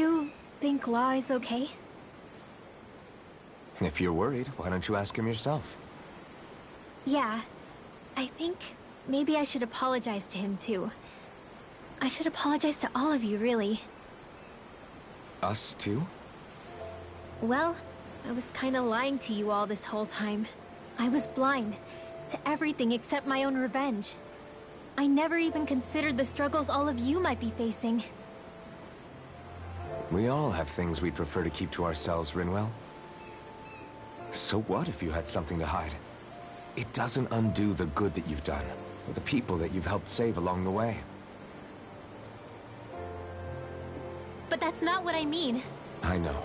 you think Law is okay? If you're worried, why don't you ask him yourself? Yeah. I think maybe I should apologize to him too. I should apologize to all of you, really. Us too? Well, I was kinda lying to you all this whole time. I was blind to everything except my own revenge. I never even considered the struggles all of you might be facing. We all have things we'd prefer to keep to ourselves, Rinwell. So what if you had something to hide? It doesn't undo the good that you've done, or the people that you've helped save along the way. But that's not what I mean. I know.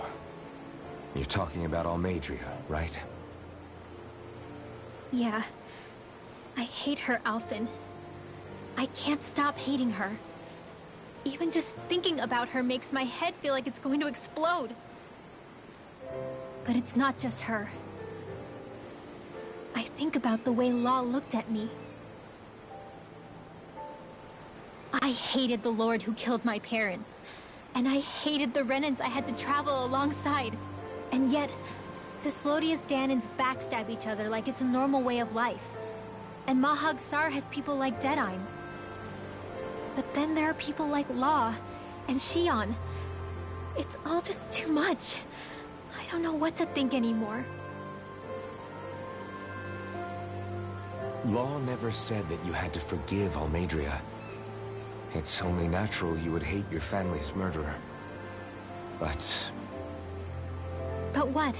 You're talking about Almeidrea, right? Yeah. I hate her, Alphen. I can't stop hating her. Even just thinking about her makes my head feel like it's going to explode. But it's not just her. I think about the way Law looked at me. I hated the Lord who killed my parents. And I hated the Renans I had to travel alongside. And yet, Cyslodia's Danans backstab each other like it's a normal way of life. And Mahag Sar has people like Deadeye. But then there are people like Law and Shion. It's all just too much. I don't know what to think anymore. Law never said that you had to forgive Almeidrea. It's only natural you would hate your family's murderer. But what?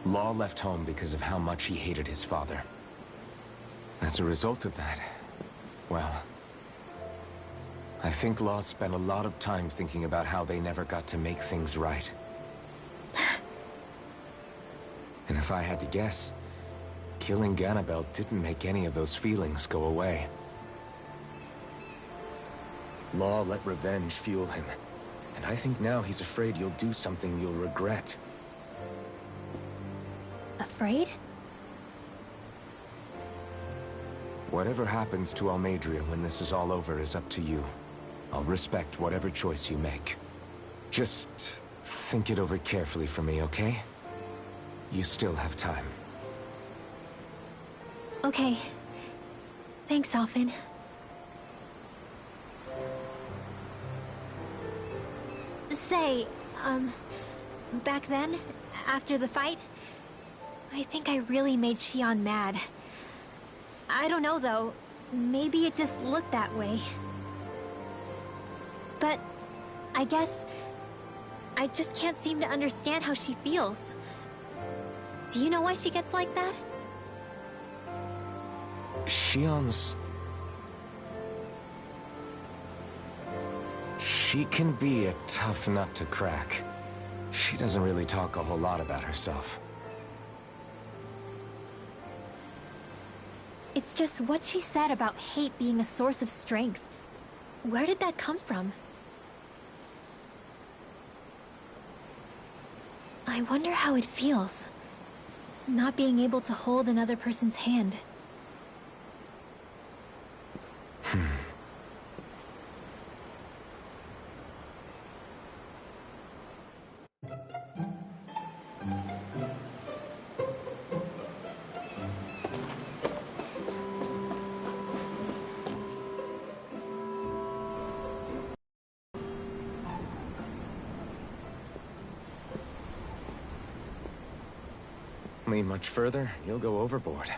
Law left home because of how much he hated his father. As a result of that, well, I think Law spent a lot of time thinking about how they never got to make things right. And if I had to guess, killing Ganabel didn't make any of those feelings go away. Law let revenge fuel him, and I think now he's afraid you'll do something you'll regret. Afraid? Whatever happens to Almeidrea when this is all over is up to you. I'll respect whatever choice you make. Just think it over carefully for me, okay? You still have time. Okay. Thanks, Alphen. Say, back then, after the fight, I think I really made Shion mad. I don't know, though. Maybe it just looked that way. But I guess I just can't seem to understand how she feels. Do you know why she gets like that? Shion's... She can be a tough nut to crack. She doesn't really talk a whole lot about herself. It's just what she said about hate being a source of strength. Where did that come from? I wonder how it feels, not being able to hold another person's hand. Lean much further, you'll go overboard.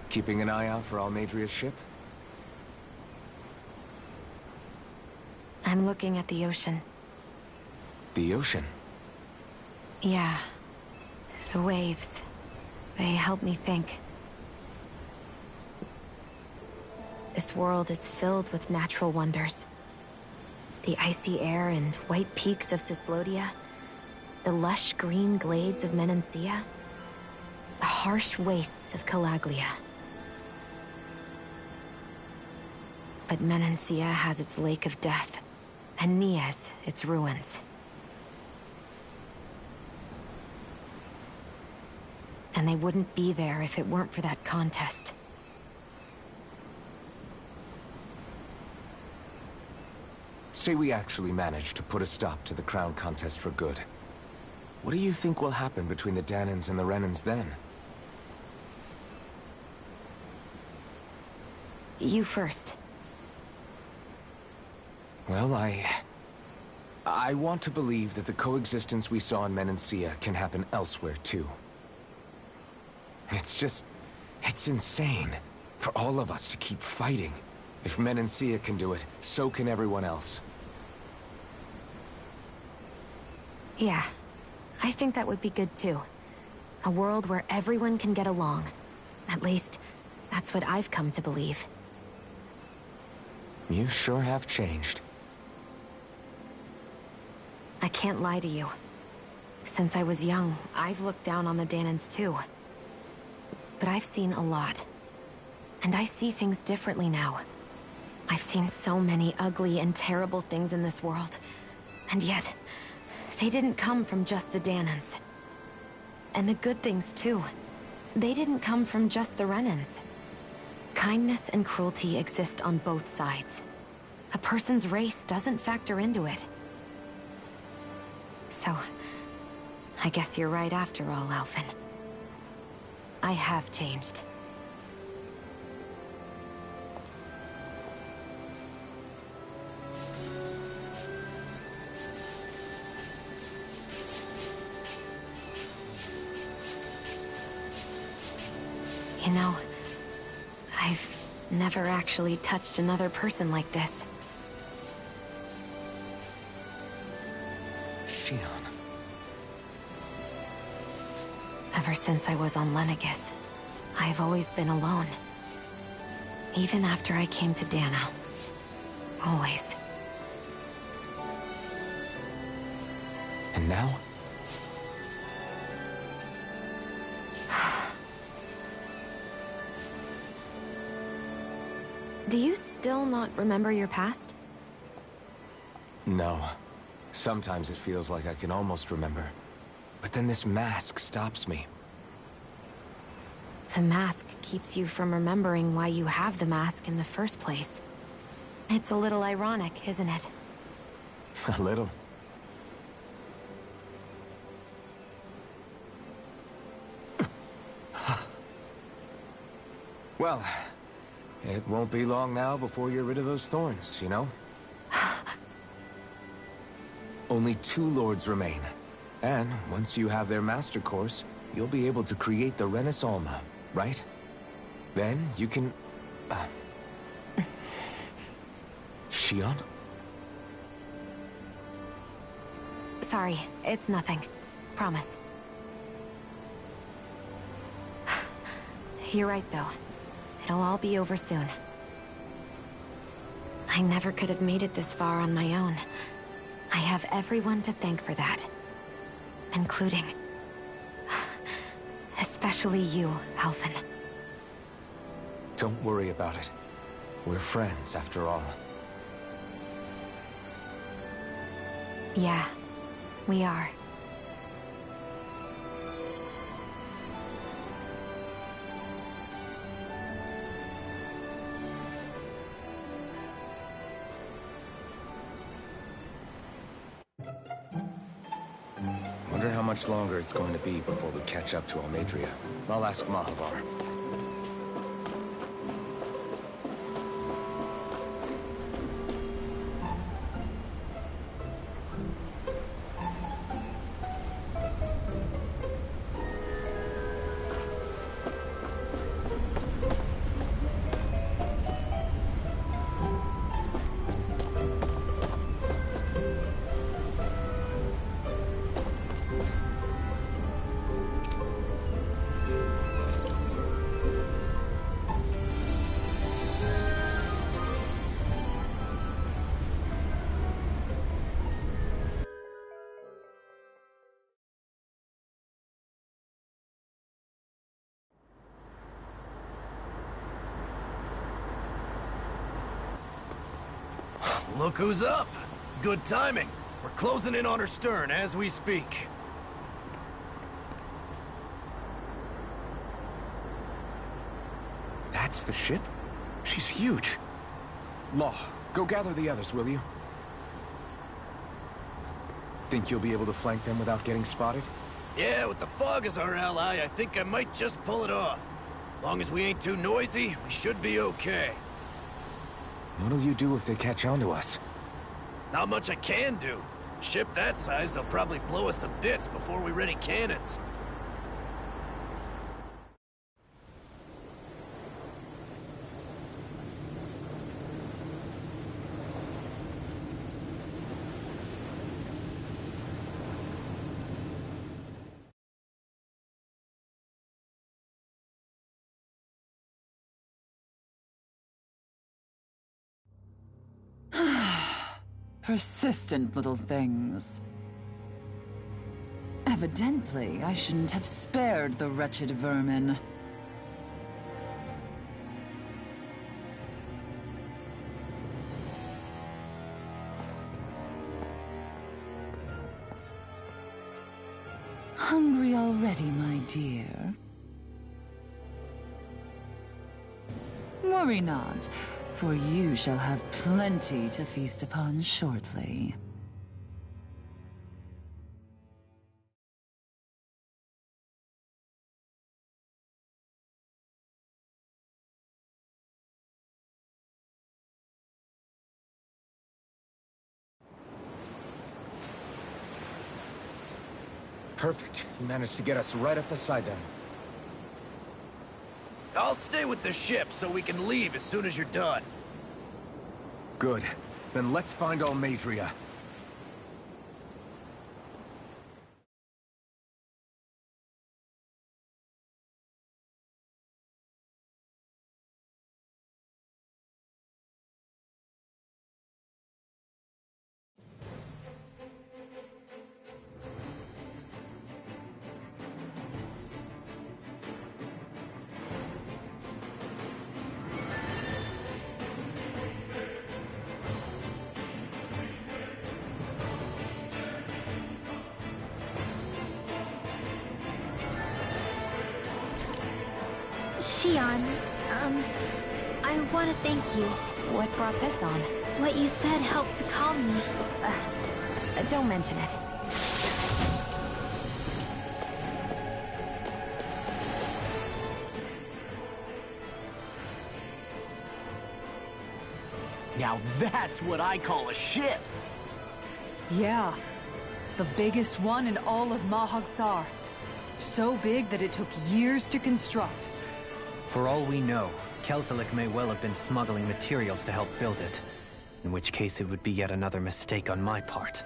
Keeping an eye out for Almeidrea's ship? I'm looking at the ocean. The ocean? Yeah. The waves. They help me think. This world is filled with natural wonders. The icy air and white peaks of Cyslodia, the lush green glades of Menancia, the harsh wastes of Calaglia. But Menancia has its Lake of Death, and Nias its ruins. And they wouldn't be there if it weren't for that contest. Say we actually manage to put a stop to the crown contest for good. What do you think will happen between the Danans and the Renans then? You first. Well, I want to believe that the coexistence we saw in Menancia can happen elsewhere, too. It's insane for all of us to keep fighting. If Menancia can do it, so can everyone else. Yeah, I think that would be good too. A world where everyone can get along. At least, that's what I've come to believe. You sure have changed. I can't lie to you. Since I was young, I've looked down on the Danans too. But I've seen a lot. And I see things differently now. I've seen so many ugly and terrible things in this world. And yet, they didn't come from just the Danans. And the good things too. They didn't come from just the Renans. Kindness and cruelty exist on both sides. A person's race doesn't factor into it. So, I guess you're right after all, Alphen. I have changed. You know, I've never actually touched another person like this. Shion. Ever since I was on Lenegis, I've always been alone. Even after I came to Dana. Always. And now? Do you still not remember your past? No. Sometimes it feels like I can almost remember. But then this mask stops me. The mask keeps you from remembering why you have the mask in the first place. It's a little ironic, isn't it? A little. Well, it won't be long now before you're rid of those thorns, you know? Only 2 lords remain. And once you have their master course, you'll be able to create the Renis Alma, right? Then you can... Shion? Sorry, it's nothing. Promise. You're right, though. It'll all be over soon. I never could have made it this far on my own. I have everyone to thank for that. Including... especially you, Alphen. Don't worry about it. We're friends, after all. Yeah, we are. Wonder how much longer it's going to be before we catch up to Almeidrea. I'll ask Mahavar. Look who's up! Good timing. We're closing in on her stern as we speak. That's the ship? She's huge. Law, go gather the others, will you? Think you'll be able to flank them without getting spotted? Yeah, with the fog as our ally, I think I might just pull it off. Long as we ain't too noisy, we should be okay. What'll you do if they catch on to us? Not much I can do. Ship that size, they'll probably blow us to bits before we ready cannons. Persistent little things. Evidently, I shouldn't have spared the wretched vermin. Hungry already, my dear? Worry not, for you shall have plenty to feast upon shortly. Perfect. You managed to get us right up beside them. I'll stay with the ship so we can leave as soon as you're done. Good. Then let's find Almadria. Shion, I want to thank you. What brought this on? What you said helped to calm me. Don't mention it. Now that's what I call a ship! Yeah, the biggest one in all of Mahagsar. So big that it took years to construct. For all we know, Kelselik may well have been smuggling materials to help build it. In which case it would be yet another mistake on my part.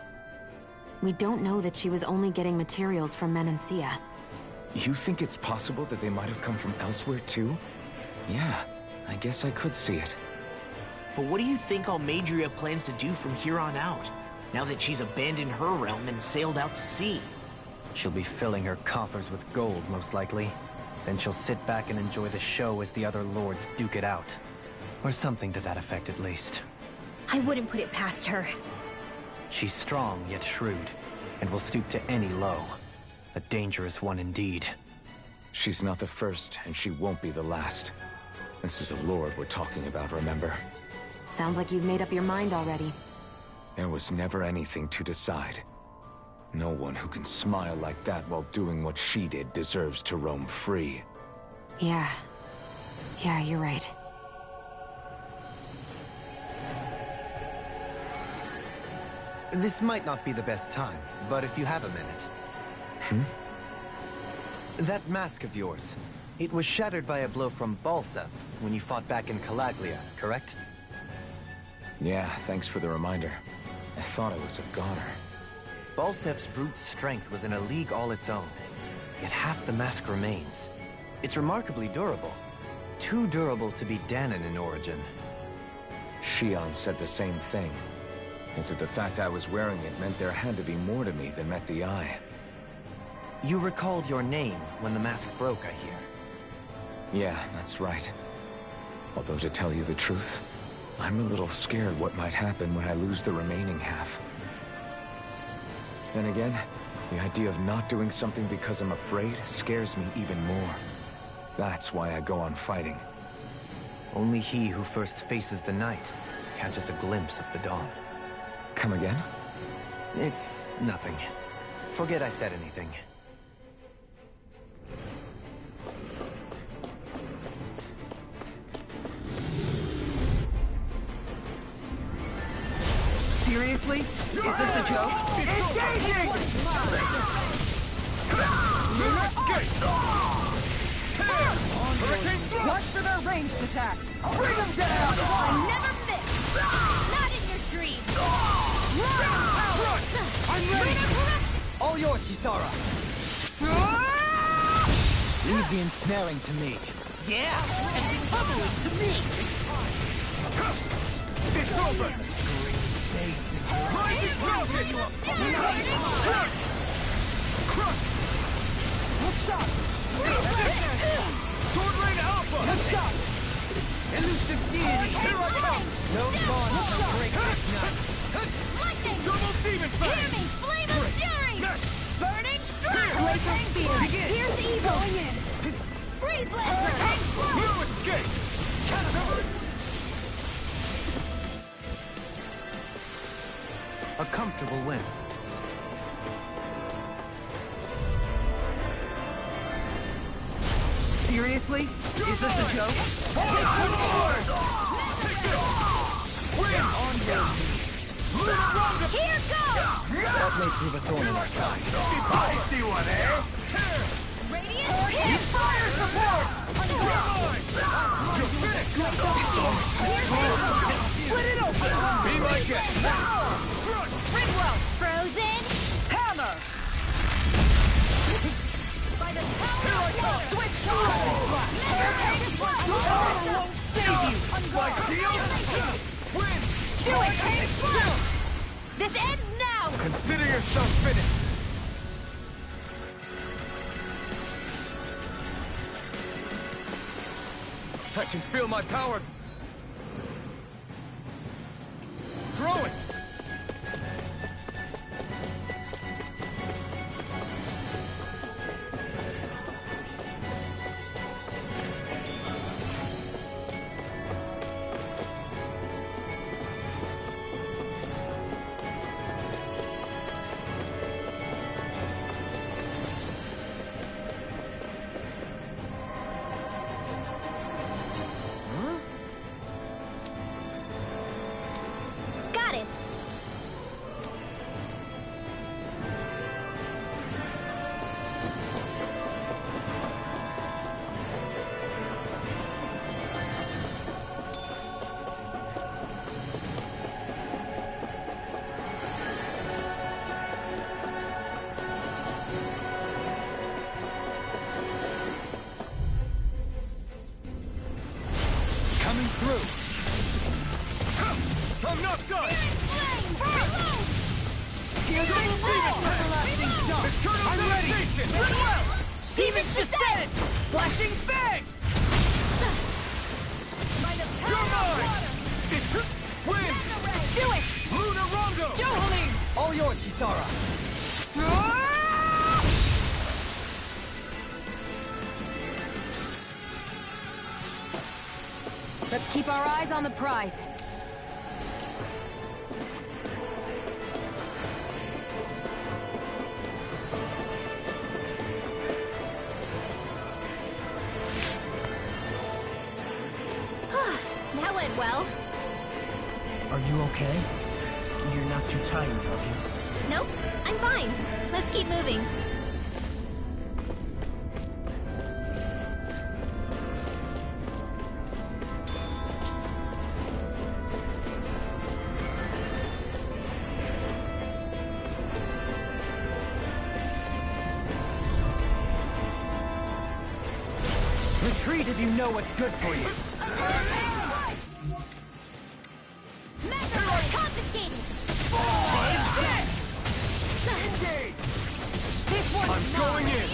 We don't know that she was only getting materials from Menancia. You think it's possible that they might have come from elsewhere too? Yeah, I guess I could see it. But what do you think Almadria plans to do from here on out, now that she's abandoned her realm and sailed out to sea? She'll be filling her coffers with gold, most likely. Then she'll sit back and enjoy the show as the other lords duke it out. Or something to that effect, at least. I wouldn't put it past her. She's strong, yet shrewd, and will stoop to any low. A dangerous one indeed. She's not the first, and she won't be the last. This is a lord we're talking about, remember? Sounds like you've made up your mind already. There was never anything to decide. No one who can smile like that while doing what she did deserves to roam free. Yeah, you're right. This might not be the best time, but if you have a minute. That mask of yours, it was shattered by a blow from Balsev when you fought back in Calaglia, correct? Yeah, thanks for the reminder. I thought I was a goner. Balsev's brute strength was in a league all its own. Yet half the mask remains. It's remarkably durable. Too durable to be Danon in origin. Shion said the same thing. As if the fact I was wearing it meant there had to be more to me than met the eye. You recalled your name when the mask broke, I hear. Yeah, that's right. Although to tell you the truth, I'm a little scared what might happen when I lose the remaining half. Then again, the idea of not doing something because I'm afraid scares me even more. That's why I go on fighting. Only he who first faces the night catches a glimpse of the dawn. Come again? It's nothing. Forget I said anything. Seriously? Is this a joke? Engaging! Watch for their ranged attacks! Bring them down! I never miss! Not in your dreams! I'm ready! All yours, Kisara! Leave the ensnaring to me. Yeah, and the covering to me! It's over! Rising Falcon! Hook shot! Sword Rain Alpha! Hook shot! Elusive deity! Here I come! No bond shall break this night! Lightning! Double Demon Hear Fang! me! Flame of fury! Burning strike! Here. Spear! Begin. Here's evil! Going in! Freeze Lancer! No escape! A comfortable win. Seriously? Is this a joke? Here goes! That may prove a thorn in our side. I see one, eh? Radiant hit! Fire support! Split it open! Be my guest! Ridwell! Frozen! Hammer! By the power of water! Switch shot! Never pay to fly! Won't save you! Like steel? Win! Do it! Pay to fly! This ends now! Consider yourself finished! I can feel my power growing! Got it! Coming through! I'm not done! Here's the I'm ready! Demon's Descent! Flashing Fang! By the You're power of mine! water! It's Win! Do it! Luna Rondo! Johalim! All yours, Kisara! Let's keep our eyes on the prize. That went well. Are you okay? You're not too tired, are you? Nope, I'm fine. Let's keep moving. Retreat if you know what's good for you. Confiscated! This one's I'm going in!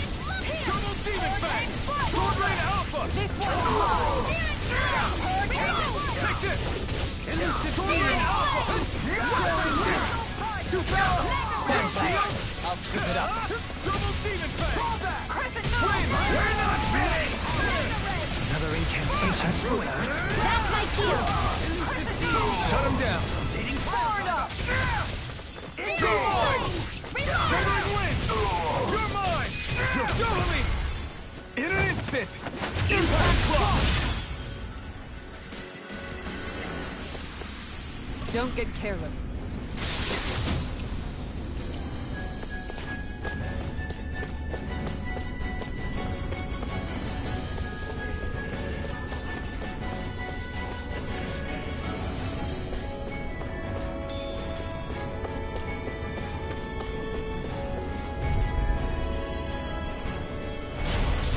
Double Demon Fang! Sword Rain Alpha! This one's mine! Take this! Sword Rain Alpha! Stupid! Stand back. I'll trip it up. Double Demon Fang! Crescent Win! We're not ready! Another incantation. That down! Far enough! Shivering wind! You're mine! Double me! In an instant! Impact block! Don't get careless.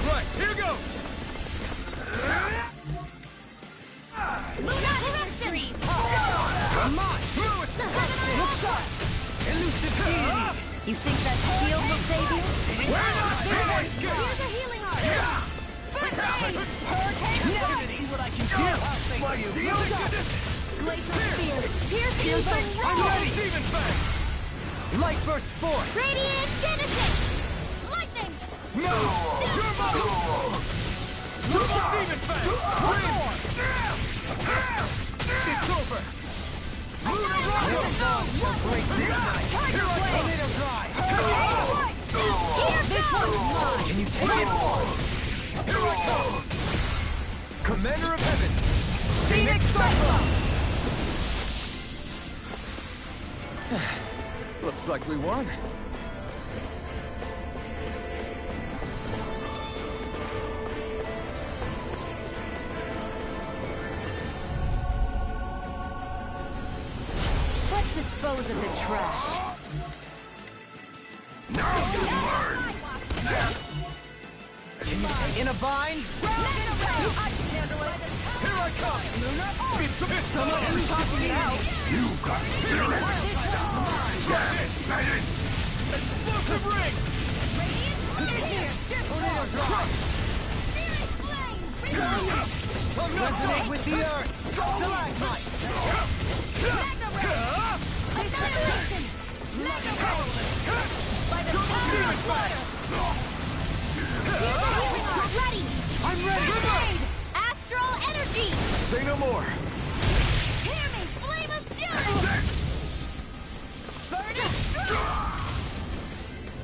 Right, here goes! You think that shield will save you? Here's a healing art! First aid! Hurricane strike! See what I can do! Glacial spear! Piercing burn I'm ready! Demon Fang! Light burst forth! Radiant genesis! Lightning! No! You're mine! Double Demon Fang! Wind! It's over! Lunar Rocket! Great big night! Tiger blade! Tornado drive! Here This one's mine! Can you take it? Here I come! Commander of Heaven! Phoenix Cyclone! Looks like we won. Let's dispose of the trash. In a bind? Here I come! It's Someone who's talking it out. explosive ring! Tornado drive! Resonate with the earth! Stalagmite! I'm ready! Astral energy! Say no more. Hear me! Flame of fury! Burning!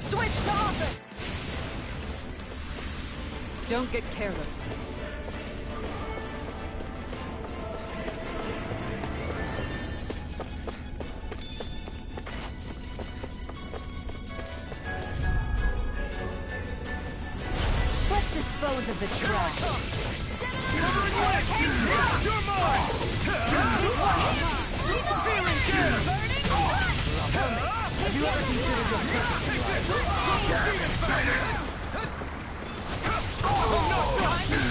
Switch to offense! Don't get careless. Let's dispose of the trash. You're mine! Searing gas! Have you ever considered your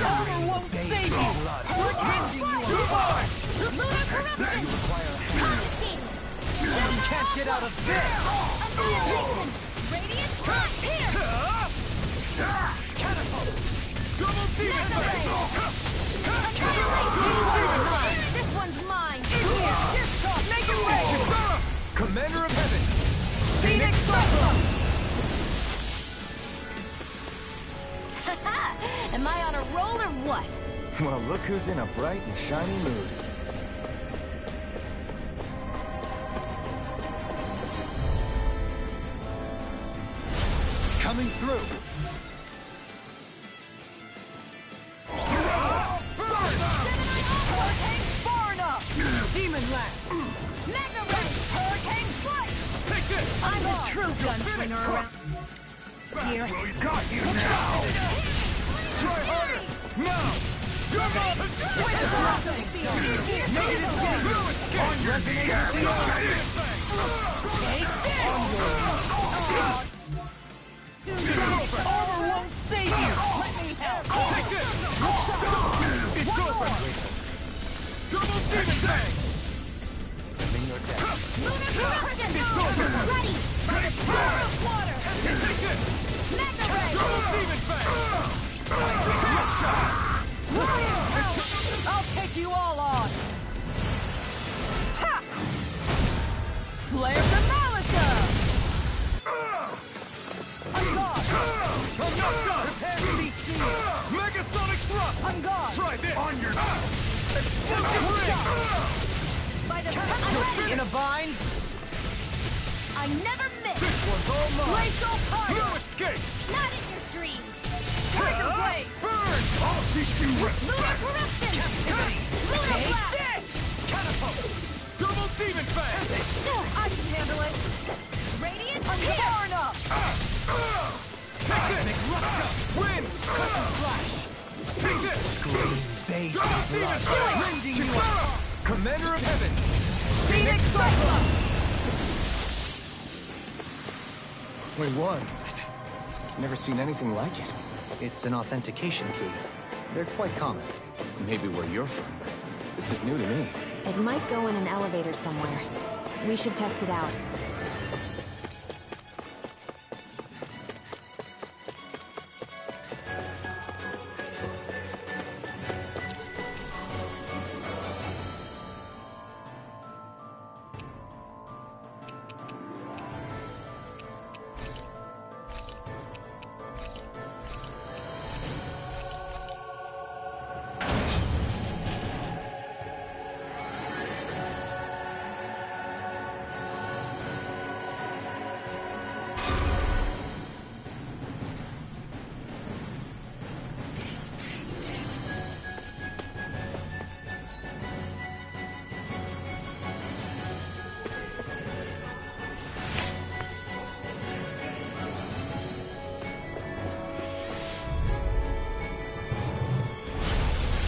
Armor won't save you! We're changing you! Lunar corruption! Confiscated! You can't get out of this! Annihilation! Radiant strike! Here! Catapult! Double demon fang! Annihilation! This one's mine! In here! Make it rain! Commander of Heaven! Phoenix Cyclone! Am I on a roll or what? Well, look who's in a bright and shiny mood. Coming through! Far enough! Demon Lance! Mega Ray! Hurricane strike! Take this! I'm a true gunslinger around here. Got you now! Try harder! Now! You're mine! Armor won't save you! Let me help! Take this! It's over! Double demon fang! Lunar corruption! It's over! Ready! By the power of water! Take this! Mega Ray! Double demon fang! I'll take you all on! Ha! Flare the Malita! I'm gone! I'm not done! Prepare to be seen! Megasonic thrust! I'm gone! Try this! On your... Explosive ring! By the In a bind? I never miss! This one's all mine! Glacial fire! No escape! Not in your dreams! Tiger blade! Burn! I'll teach you Lunar corruption! Lunar blast! Catapult! Double demon fang! I can handle it! Radiant Far enough! Take this! Win! Flash! Take this! Bathe Double in demon blood. fang! Rending you up. Commander of Heaven! Phoenix Cyclone! We won. Never seen anything like it. It's an authentication key. They're quite common. Maybe where you're from, but this is new to me. It might go in an elevator somewhere. We should test it out.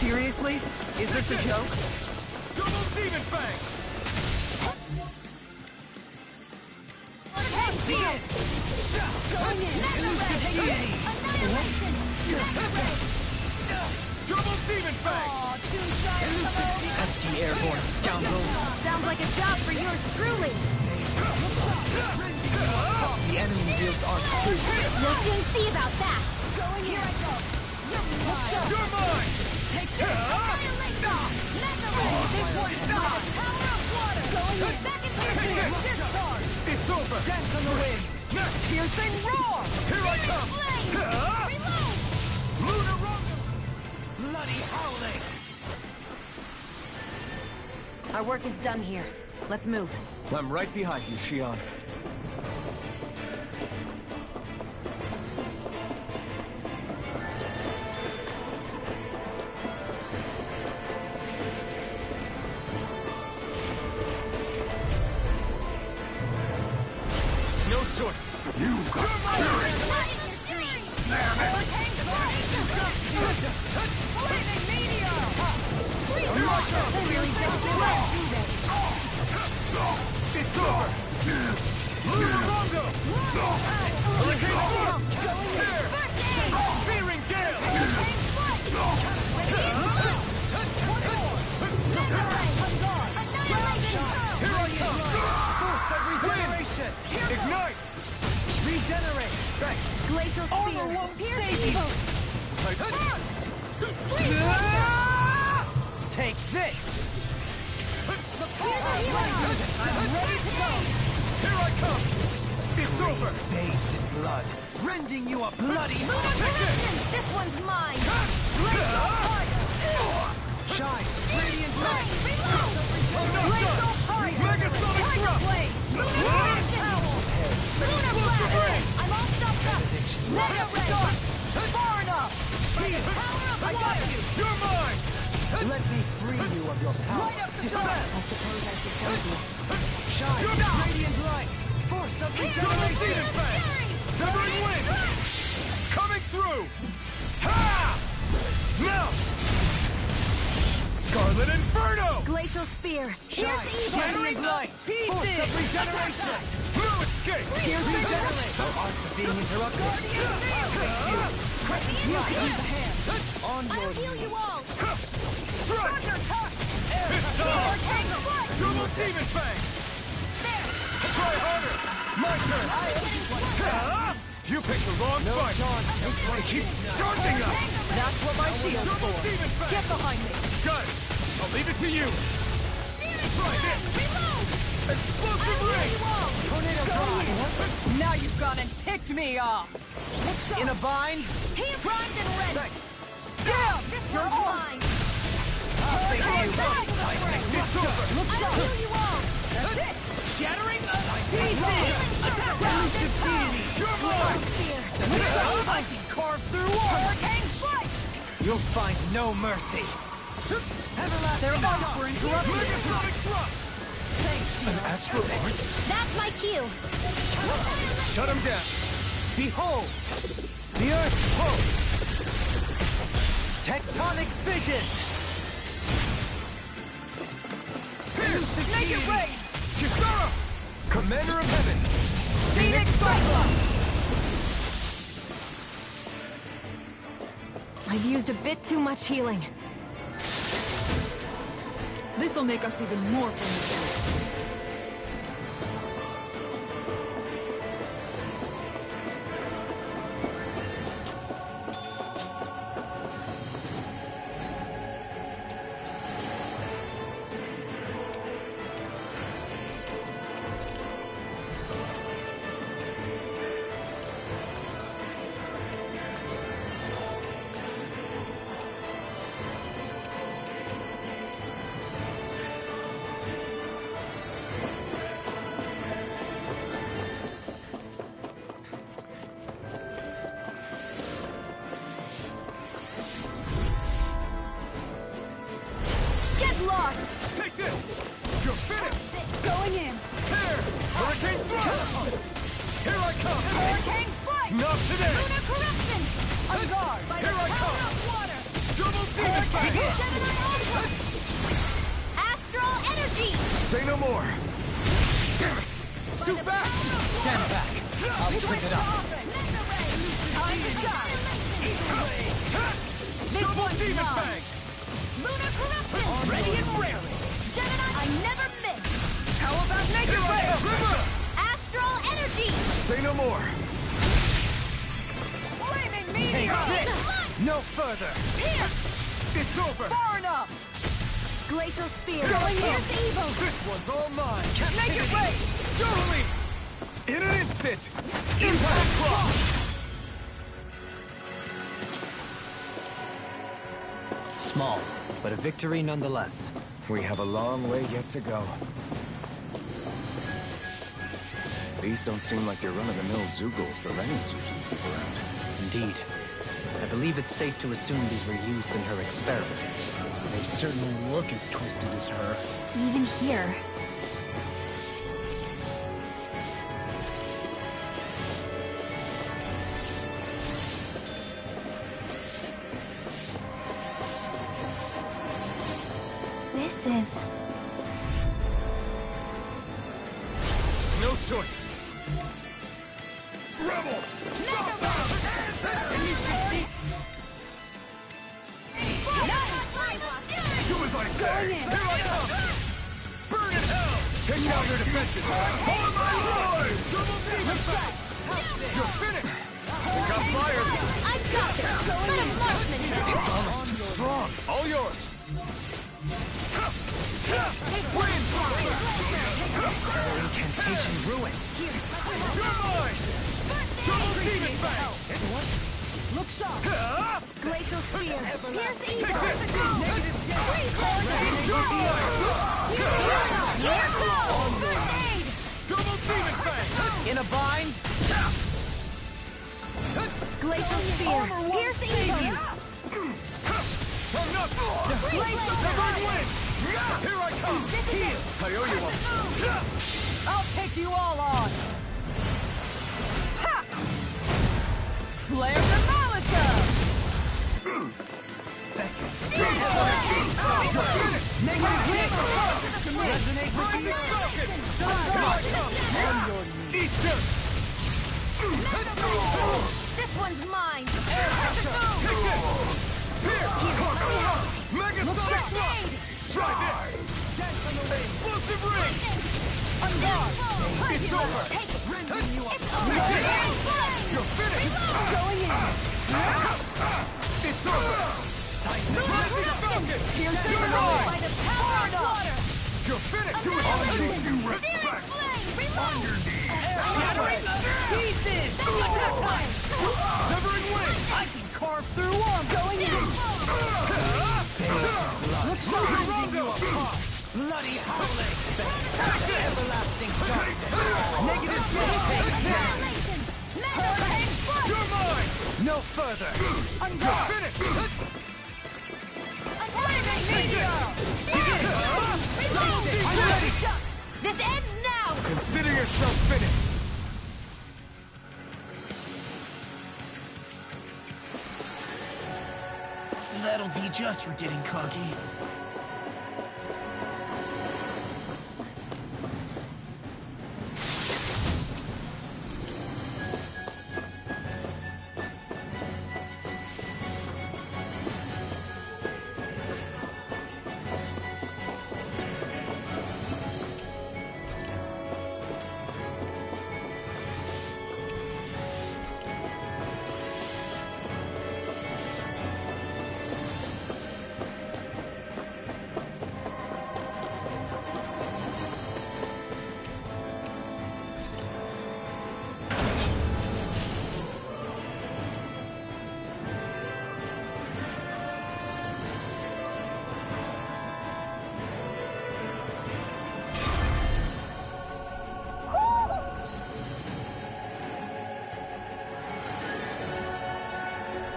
Seriously? Is this a joke? Double demon fang! Double demon fang! Pesky airborne scoundrel! Sounds like a job for yours truly! The enemy wields arms too. We'll soon see about that! Here I go! You're mine! Take this! This one's mine! Power of water! Going back into your Take gear! this! Discharge! It's over! Dance on the wind! Next! Piercing roar! Here I come! Reload! Lunar Rondo! Bloody howling! Our work is done here. Let's move. I'm right behind you, Shion. No choice! You've got spirit! Flaming meteor! It's over! Lunar Rondo! Hurricane Force! Tear! Searing Gale! Here I come! Force of regeneration! Ignite! Regenerate! Glacial Armor spear! won't Pierce save you! evil! Take this! I'm ready to go! Here I come! It's over! Bathed in blood, rending you a bloody This one's mine! shine! Radiant light! Glacial fire! Megasonic Tiger thrust! blade! Lunar blast! I'm all stopped up! Mega ray! Far enough! Power of water! You're mine! Let me free you of your power! Light up the door! I suppose I should tell you. Shine! You're not! Radiant light! Force of Double regeneration! demon fang! Severing wind! Coming through! Ha! Now! Scarlet Inferno! Glacial spear! Shine! Pierce evil! Radiant light! Force of regeneration! No escape! Regenerate! No arts of being interrupted! You can use a hand! On I'll your heal you all! Strike! It's time! Double demon fang! Try harder! My turn! Ha! You picked the wrong fight! This one keeps charging us! That's what my shield's Double for! demon fang! Get behind me! Got it! I'll leave it to you! Try this! Explosive ring! tornado drive! Now you've gone and ticked me off! In a bind? He's primed and ready! Down! This You're one's on! mine! I'll save you! This Look sharp! I'll heal you all! That's it! Shattering pieces! Attack defeated! You're mine! I can carve through walls! Hurricane strike! You'll find no mercy. They're up for interruption! Megasonic thrust! An astral art? That's my cue! Shut him down! Behold! The Earth pulse! Tectonic fission! Make it rain! Kisara! Commander of Heaven! Phoenix Cyclone! I've used a bit too much healing. This'll make us even more formidable. Take this! You're finished! Going in! Here! Hurricane thrust! Here I come! Hurricane strike! Not today! Lunar corruption! On guard! By Here the I power come! of water! Double demon fang! Astral energy! Say no more! Damn it! It's too fast! Stand back. I'll trip it up. Time to shine! This Double one's demon mine! fang! Lunar corruption! Ready and raring! Gemini, I never miss! How about make it rain? River! Astral energy! Say no more! Flaming Take meteor! this! No further! It's over! Far enough! Glacial spear! Going in. Here's evil! This one's all mine! Make it rain! Totally! In an instant! Impact clock! Small, but a victory nonetheless. We have a long way yet to go. These don't seem like your run-of-the-mill Zoogles the Renans usually keep around. Indeed. I believe it's safe to assume these were used in her experiments. They certainly look as twisted as her. Even here. This is... No choice! Rebel! Do as I say! Here I come! Burn in hell! Take down their defenses! Hold my ride! Double demon fang! You're finished! Think I'm fired! I got this! Let him marksman! It's almost too strong! All yours! Win! Incantation ruined. You're mine! Double demon fang! Look sharp! Glacial spear! Here's Take evil! this! You're mine! Here goes! Grenade! Double demon fang! In a bind? Glacial spear! Here's evil! Enough! Divine wind! Here I come! I owe you one. I'll take you all on! Ha! Flare the Molotov! Negative hit! Resonate with Rising the Falcon! Stand Eat this! This one's mine! Take this! Here! Megasonic thrust! Try this! Explosive ring! On guard! It's over! Rendering you up! You're finished! Going in! It's over! Rising Falcon! Here's the You're roll! mine! By the power of water! You're finished! You will you respect! On your knees! Shattering pieces! Attack time! Severing wing! I can carve through walls! Going in! Look sharp! Gerongo! Bloody howling! Everlasting darkness! Negative Annihilation! Hurricane Foot! You're mine! No further! You're finished! Attacking meteor! I'm ready! This ends now! Consider yourself finished! That'll teach us for getting cocky.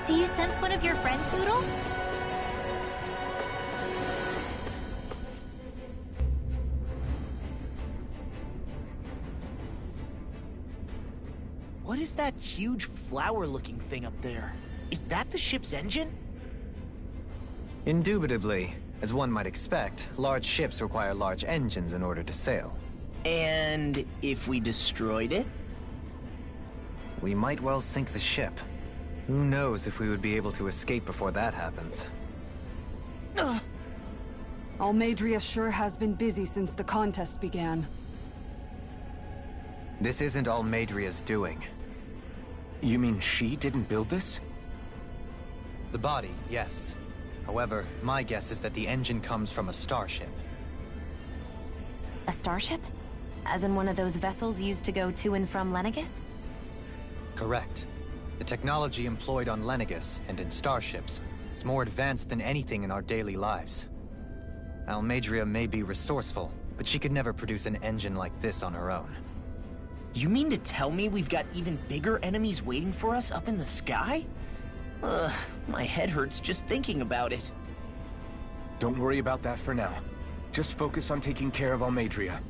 Do you sense one of your friends, Hoodle? What is that huge flower-looking thing up there? Is that the ship's engine? Indubitably. As one might expect, large ships require large engines in order to sail. And if we destroyed it? We might well sink the ship. Who knows if we would be able to escape before that happens. Almadria sure has been busy since the contest began. This isn't Almadria's doing. You mean she didn't build this? The body, yes. However, my guess is that the engine comes from a starship. A starship? As in one of those vessels used to go to and from Lenegus? Correct. The technology employed on Lenegus and in starships is more advanced than anything in our daily lives. Almadria may be resourceful, but she could never produce an engine like this on her own. You mean to tell me we've got even bigger enemies waiting for us up in the sky? My head hurts just thinking about it. Don't worry about that for now. Just focus on taking care of Almadria.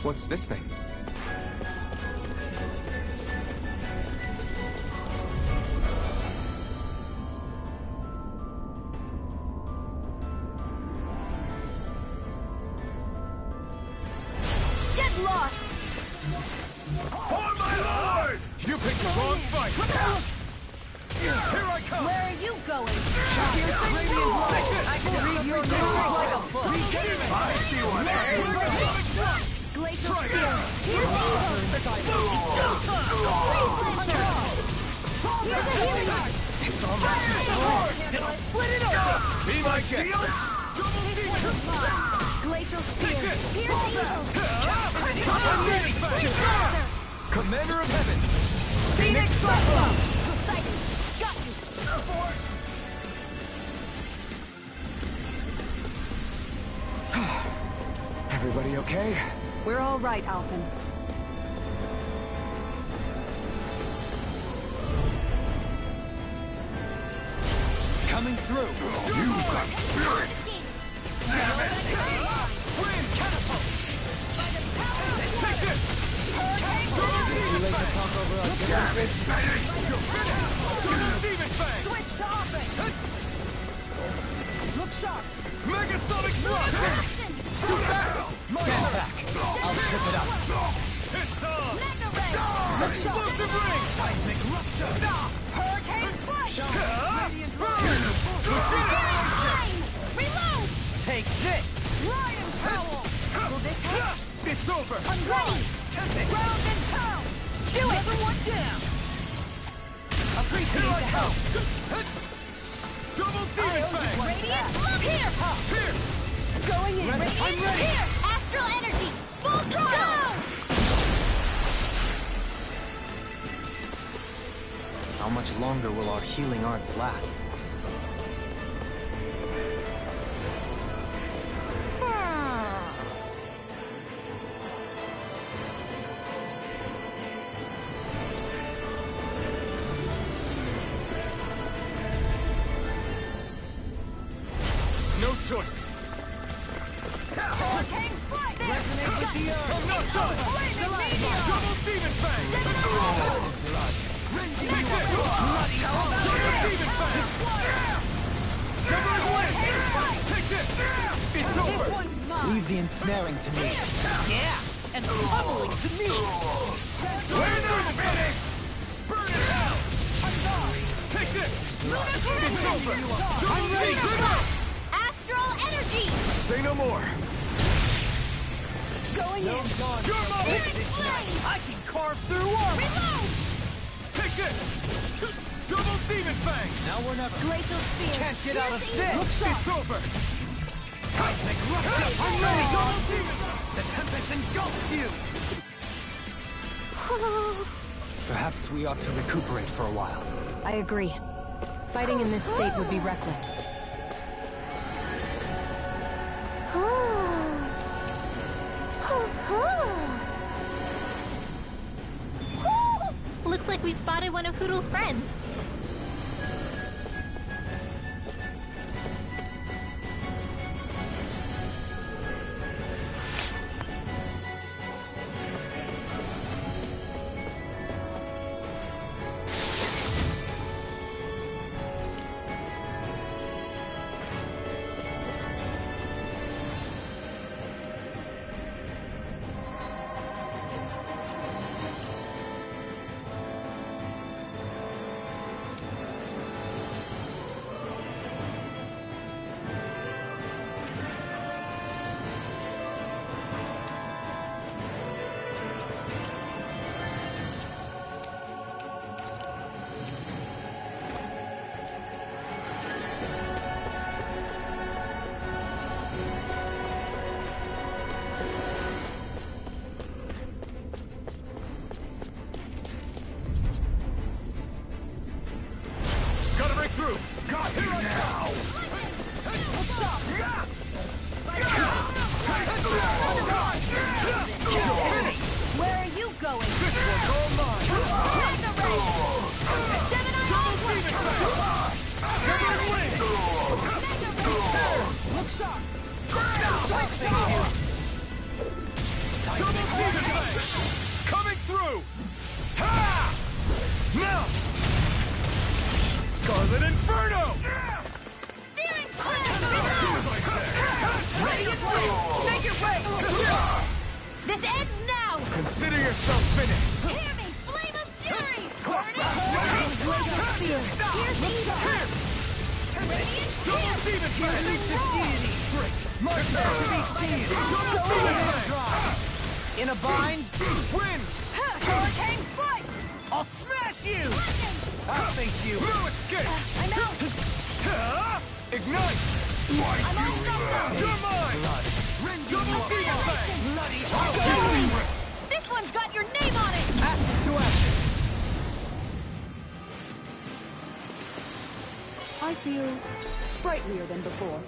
What's this thing? Get lost! For my lord! You picked the wrong fight! Here I come! Where are you going? I can read your moves like a book. I see one! Glacial Spear! Here's the Here's the healing arc! It's almost too slow. Split it open! Be my guest! Glacial Spear! Here's the Commander of Heaven! Phoenix Cyclone! Poseidon! Got you! Everybody okay? We're all right, Alphen. Coming through! You got spirit! Wind catapult! Take this! You like to talk over our You're finished! Demon Fang! Switch to offense! Look sharp. Megasonic Thrust! Stand back. I'll trip it up. It's on! Mega Ray! Explosive ring! Seismic rupture! Hurricane Foot! Burn! Flame! Reload! Take this! Lion Prowl! Will this help? It's over! I'm ready! Ground and pound! Do it! Everyone down! Appreciate the help! Double Demon Fang! Radiant Here! Going in. I'm ready! Here! Astral energy! Full throttle! How much longer will our healing arts last? No choice! Hurricane strike! Resonate with the earth! I'm not done! Double demon fang! Take this! Bloody hell! Double demon fang! Severing wind! Take this! It's over! This one's mine! Leave the ensnaring to me. Yeah, and pummeling to me. We're not finished! Burn it out! Take this! It's over! Double demon fang! Astral energy! Say no more! Going in! You're my Flame! I can carve through armor. Reload! Take this! Double demon fang! Now we're never. Glacial spear! Can't get out of this. It's over! Cosmic rush. I'm ready! Double demon! The tempest engulfs you. Perhaps we ought to recuperate for a while. I agree. Fighting in this state would be reckless. Looks like we've spotted one of Hoodle's friends. Gotta break through! Got you now! Where are you going? This one's all mine! Mega Ray! Gemini onward! Severing wind! Look sharp! Double demon fang! Coming through! Ha! Now! Scarlet Inferno! Searing Clamp! Ready and wait! Make it wait! This ends now! Consider yourself finished! Hear me! Flame of Fury! Burn it! Glacial spear! Piercing curve! Radiant Double spear! demon fang! Great! My turn! Double demon fang! In a bind, Win! Hurricane strike! I'll smash you. Lightning! I'll face you. No escape! I'm out! Ignite! I'm all knocked out! You're mine! Double demon fang! Bloody This one's got your name on it! Ashes to ashes. I feel sprightlier than before.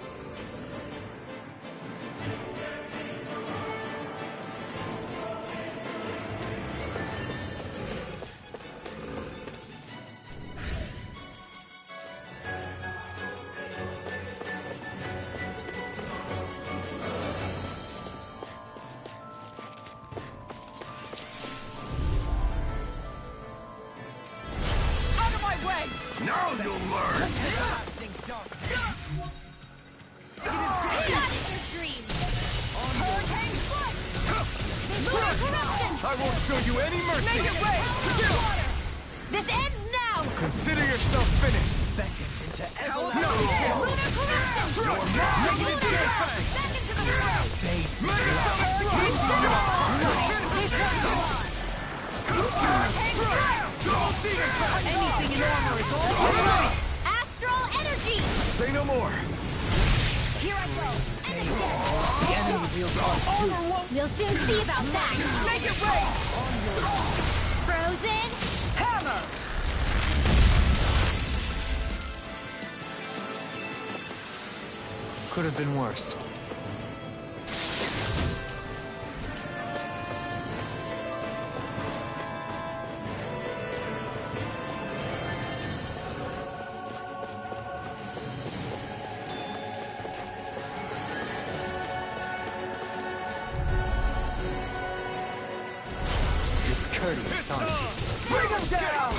Out of my way! Now you'll learn! Hurricane strike! Lunar corruption! I won't show you any mercy! Make it rain! This ends now! Consider yourself finished! Lunar corruption! Negative demon fang! Back into the fray! Megasonic thrust! Hurricane strike! Double demon fang! Anything in armor is all right! Astral energy! Say no more! We'll soon see about that. Make it rain! Frozen Hammer! Could have been worse. Discourteous, aren't you? Bring him down!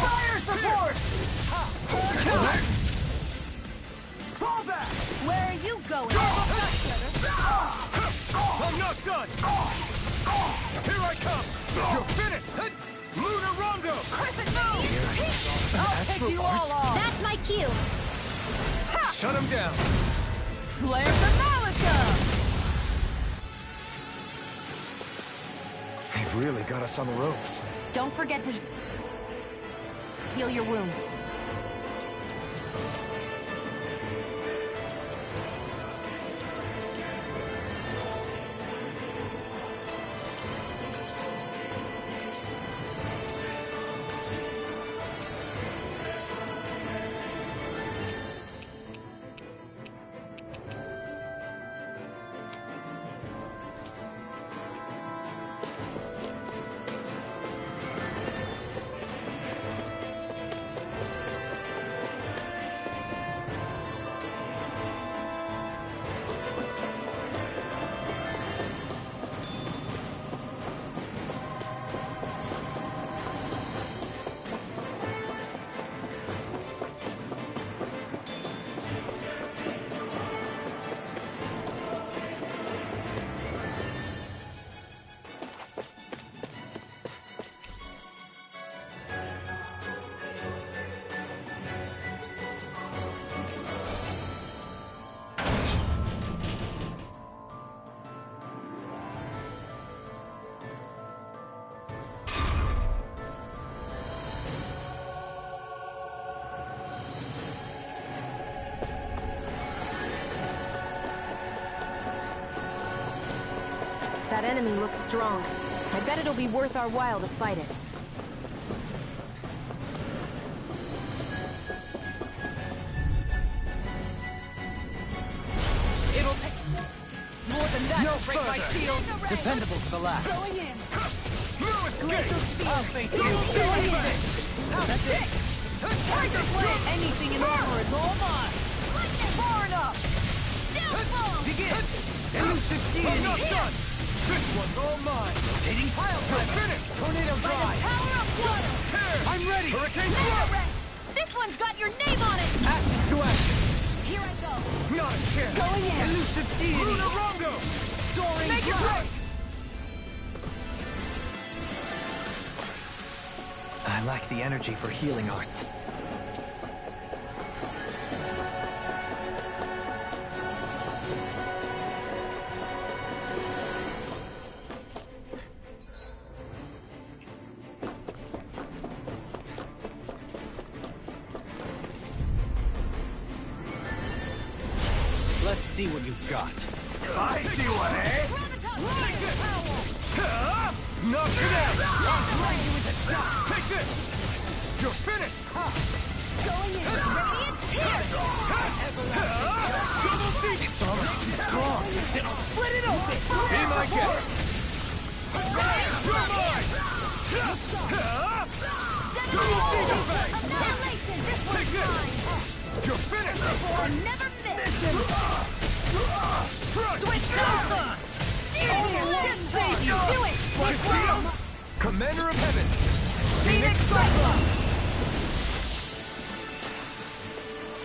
Fire support! Fall back! Where are you going? I'm not done! Here I come! You're finished! Lunar Rondo! Crescent move! I'll take you all on! That's my cue. Shut him down! Flare Thermalita! They've really got us on the ropes. Don't forget to heal your wounds. That enemy looks strong. I bet it'll be worth our while to fight it. It'll take more than that No to break my further. shield. Dependable to the last. Going in. No escape! I'll face you. That's it! Tiger Blade! Anything in armor is all mine! Far enough! Begin! Elusive deity! I'm not done! This one's all mine! Rotating pile driver! Finish! Tornado drive! Power of water! Tear! I'm ready! Hurricane Laser blow! Ray! This one's got your name on it! Action to action! Here I go! Not a chance! Going in. Elusive deity! Lunar Rondo! Soaring Make it drive! break! I lack the energy for healing arts. Let's see what you've got. I see one, eh? Knock it out! I'll grind you into dust! Take this! You're finished! Going in! Radiant's here! Double deep! It's almost too strong. Then I'll split it open! Be my guest! You're mine! Double deep effect! Annihilation! This Take one's this! mine! You're finished! Or never miss! Strike! Switch over! Just save you! Do it! What's wrong? Commander of Heaven! Phoenix Cyclone!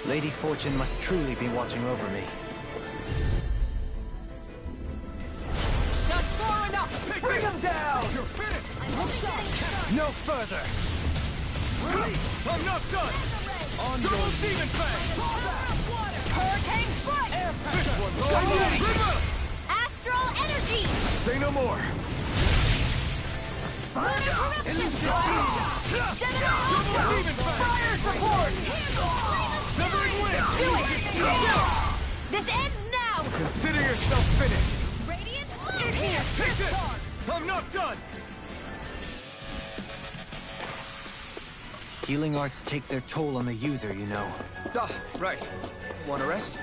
Lady Fortune must truly be watching over me. Not far enough! Bring him down! You're finished! No further! I'm not done! On double demon fang! Hurricane Strike! This one's all ready! Astral energy. Say no more! Lunar Eruption! Fire support! Severing wind! Do it! This ends now! Consider yourself finished! Radiant In here! Take this! I'm not done! Healing arts take their toll on the user, you know. Ah, right. Want a rest?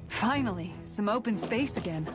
Finally, some open space again.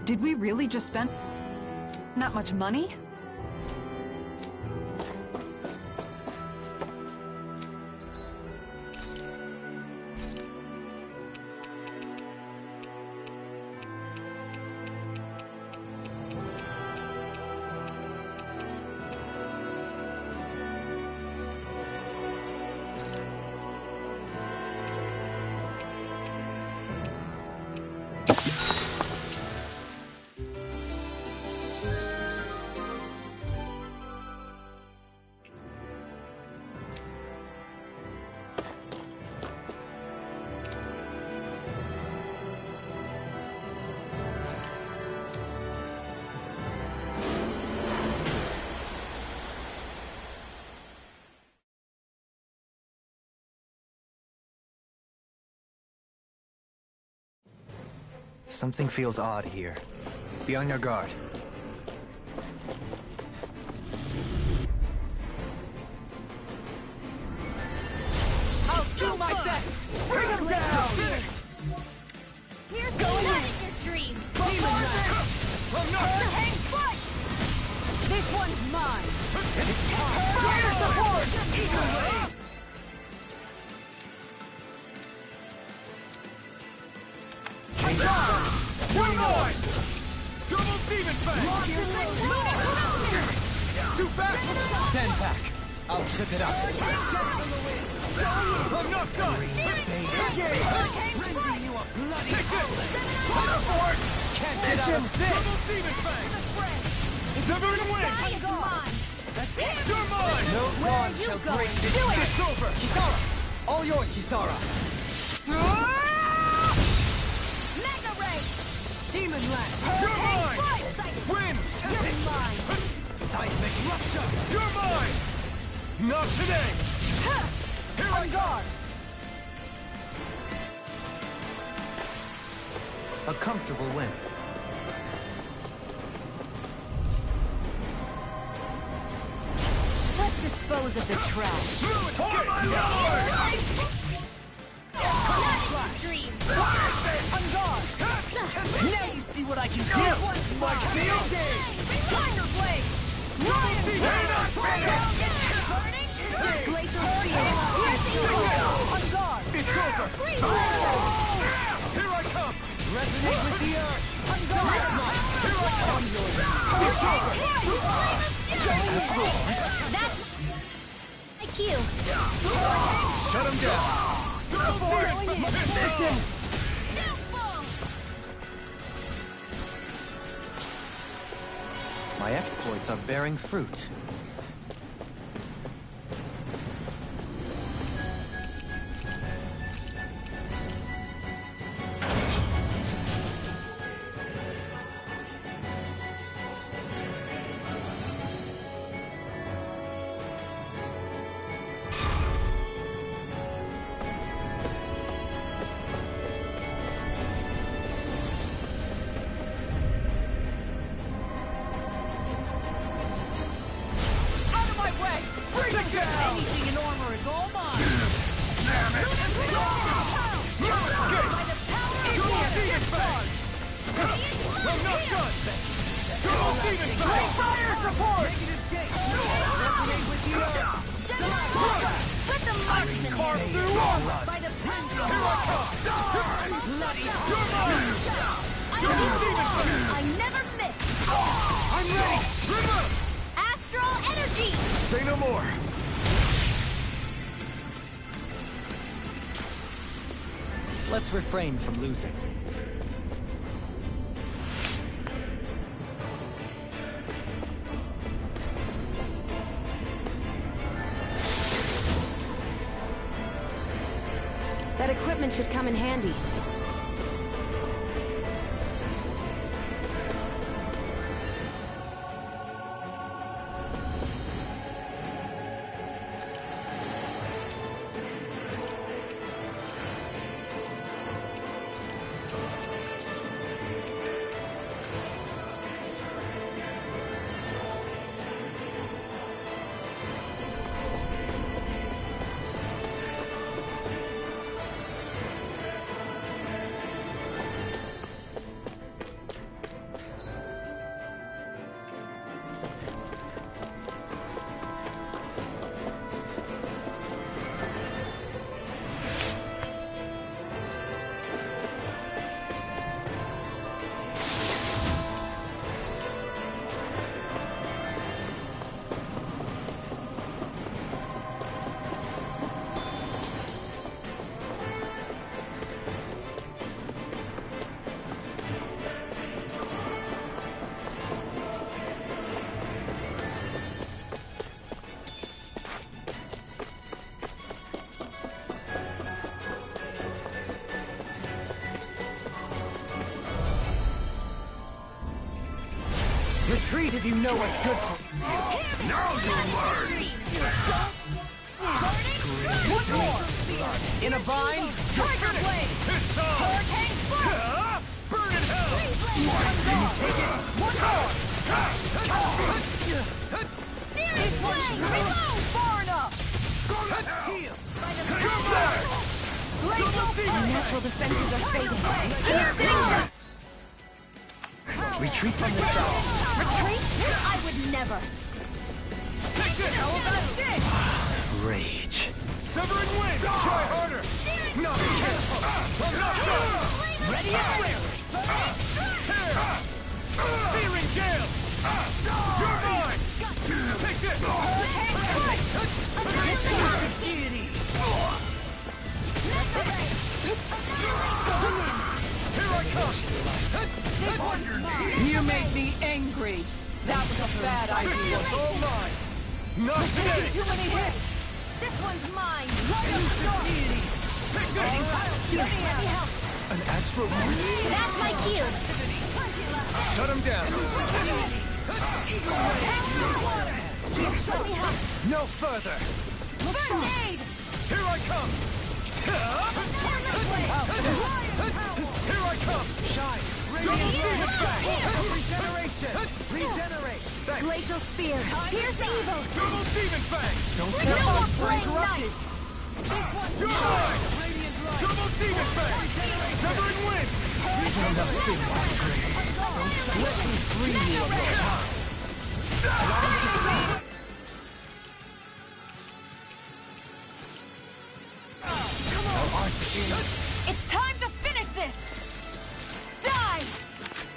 Did we really just spend not much money? Something feels odd here. Be on your guard. I'll do my best! Bring him down! Here's going in your dreams! I'm not... Hang foot! This one's mine! Fire support! One more! Double demon fang! It's too fast! Stand back. I'll trip it up. I'm not done! Take this! Fire forward! Can't get out of this. Double demon fang! Severing wind! You're mine! No dawn shall break this. It's over! Kisara! All yours, Kisara! Mega Ray! Demon Lash! You're mine! Wind! You're mine! Seismic Rupture! You're mine! Not today! Here I go! A comfortable win. dispose of this trash. Hold my lord! On guard! Now you see what I can do! This one's My mine! field day! Tiger Blade! Lion You're not finished! Glacier Field! On guard! It's over! Here I come! Resonate with the earth! On guard! Here I come! That's my cue. Shut him down! My exploits are bearing fruit. Anything in armor is all mine! Damn it! I'm not done! Double demon fire! Fire support! Resonate with the earth! Let the marksman Carve through armor! by the pendulum. Here I come! Bloody You're mine! Double demon fire! I never miss. I'm ready! Remove! Astral energy. Say no more! Let's refrain from losing. That equipment should come in handy. Retreat if you know what's good for you. Now you learn! One more! In a vine? Tiger Blade! It's time! Hurricane Spark! Burn in hell! On guard! One more! Searing flame. Reload! Far enough! Go to hell! By the Come back! Our Natural defenses are fading. Retreat from the south. retreat. I would never. Take this! How about this? Rage. Severing wind! Try harder! Not careful! I'm not done! Ready and ready! Tear! Searing gale! You're mine! Take this! Hurricane Strike! Deity! Here I come! You make me angry. That was a bad idea. All mine! Not today! Too many hits. This one's mine. Take this! Let me help. An astral That's my cue. Shut him down! Let me help. No further. Grenade. Here I come! Here I come! Shine. Regenerate! Glacial Spear! Pierce evil! Double Demon Fang! Don't No more playing nice! You're mine! Double Demon Fang! Severing Wind! let me free you of your power. It's time to finish this! Die!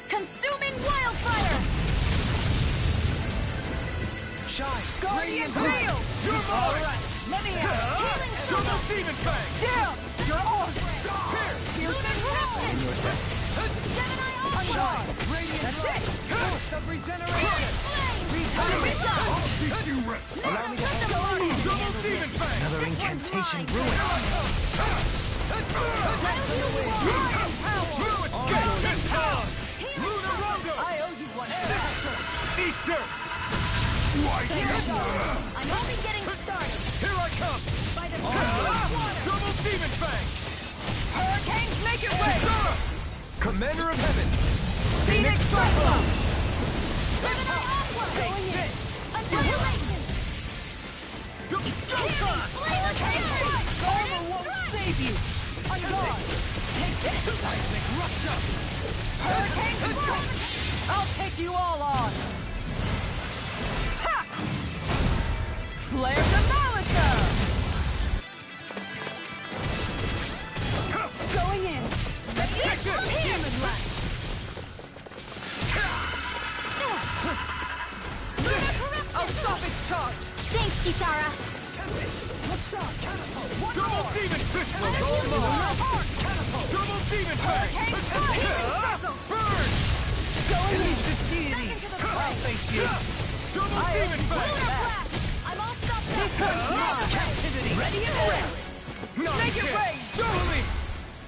Consuming wildfire! Shine! Guardian Shield! You're mine! Let me out! Healing Double Demon Fang! Down! You're off! Here! Lunar Corruption! Gemini Onslaught! Radiant That's it! Force of regeneration! Allow me to Double Demon Fang! another incantation ruin. Lunar Rondo! I owe you one. Eat dirt! Right I'm only getting started. Here I come! By the power of water! Double Demon Fang! Hurricanes, make it rain! Commander of Heaven! Phoenix Cyclone! Gemini Aqua! Going in! Annihilation! Hurricane Strike! Armor won't save you! On guard! Take this! Seismic Rupture! Hurricane Strike! I'll take you all on! Ha! Flare Demolisher! Going in! Demon Blast! I'll stop its charge! Thanks, Kisara. Look sharp! Catapult! One Double more! Demon Fist Blow! Catapult! Double Demon Fang! Hurricane Strike! Burn! Going in! Deity! Into the I'll fray! face you! Double Demon Fang! Lunar Blast! I'm all stopped up! Captivity! Ready and ready! Make it rain! Totally!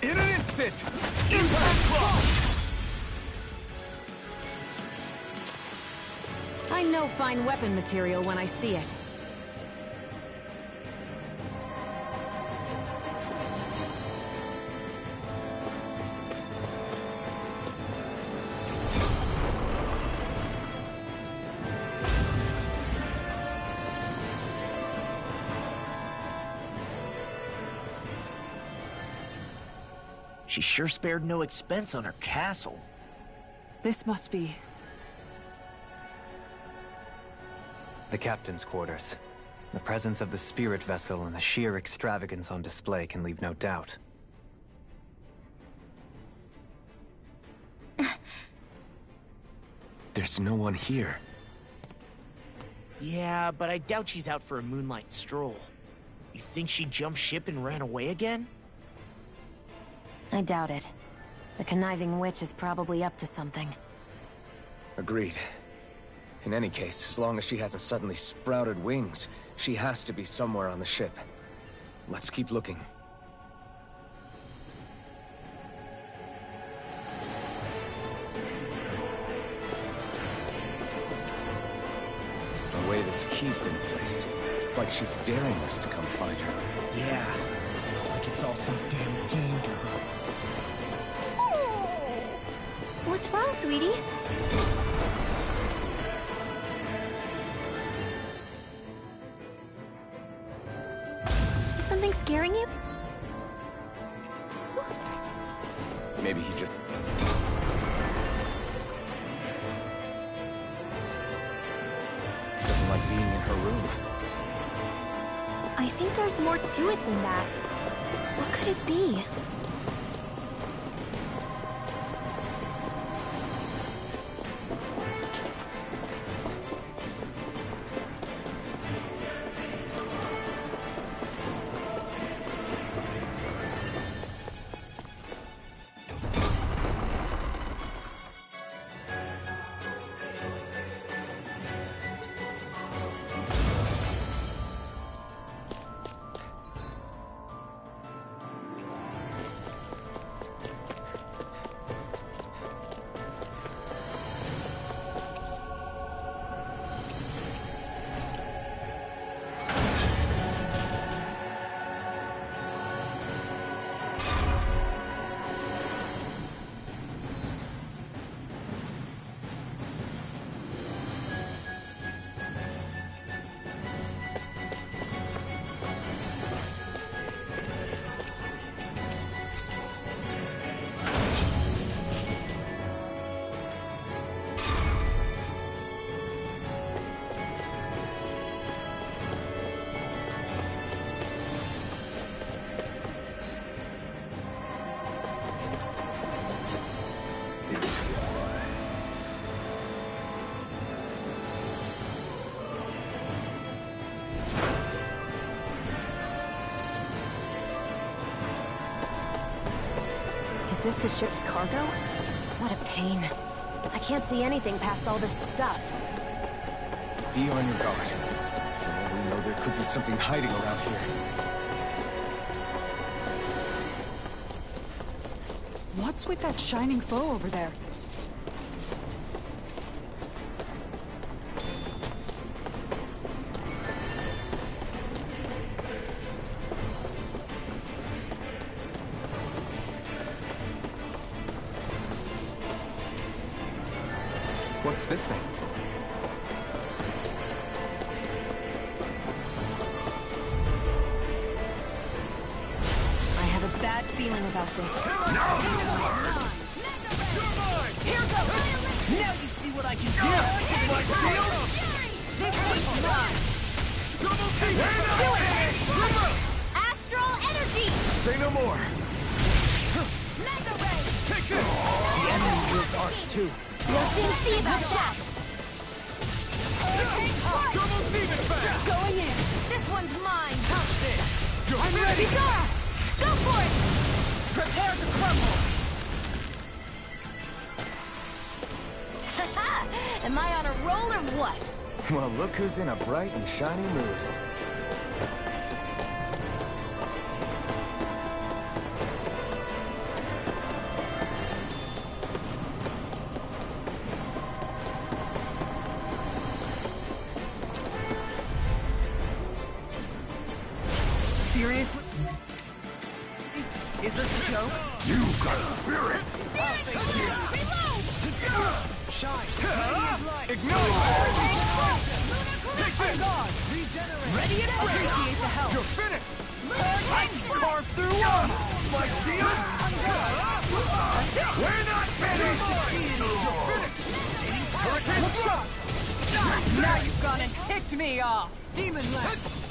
In an instant! Impact Block! I know fine weapon material when I see it. She sure spared no expense on her castle. This must be... The captain's quarters. The presence of the spirit vessel and the sheer extravagance on display can leave no doubt. There's no one here. Yeah, but I doubt she's out for a moonlight stroll. You think she jumped ship and ran away again? I doubt it. The conniving witch is probably up to something. Agreed. In any case, as long as she hasn't suddenly sprouted wings, she has to be somewhere on the ship. Let's keep looking. The way this key's been placed, it's like she's daring us to come find her. Yeah, like it's all some damn game to her. What's wrong, sweetie? Is something scaring you? Maybe he just... doesn't like being in her room. I think there's more to it than that. What could it be? past the ship's cargo? What a pain. I can't see anything past all this stuff. Be on your guard. For all we know, there could be something hiding around here. What's with that shining foe over there? What's this thing? I have a bad feeling about this. Now you learn! Here goes! Now you see what I can do! My shield! This one's mine! Double team! Do it! Astral energy! Say no more! Mega ray! Take this! The enemy wields arch too. Nothing to see about that! Double demon fang! Going in! This one's mine! You're I'm ready! ready! Go for it! Prepare to crumble! Am I on a roll or what? Well, look who's in a bright and shiny mood. Seriously? Is this a joke? You got spirit! Shine! Ignite! Take this! Ready and appreciate the help! You're finished! I can carve through one! My shield! We're not finished! You're finished! Hurricane shot! Now you've gone and ticked me off! Demon lance!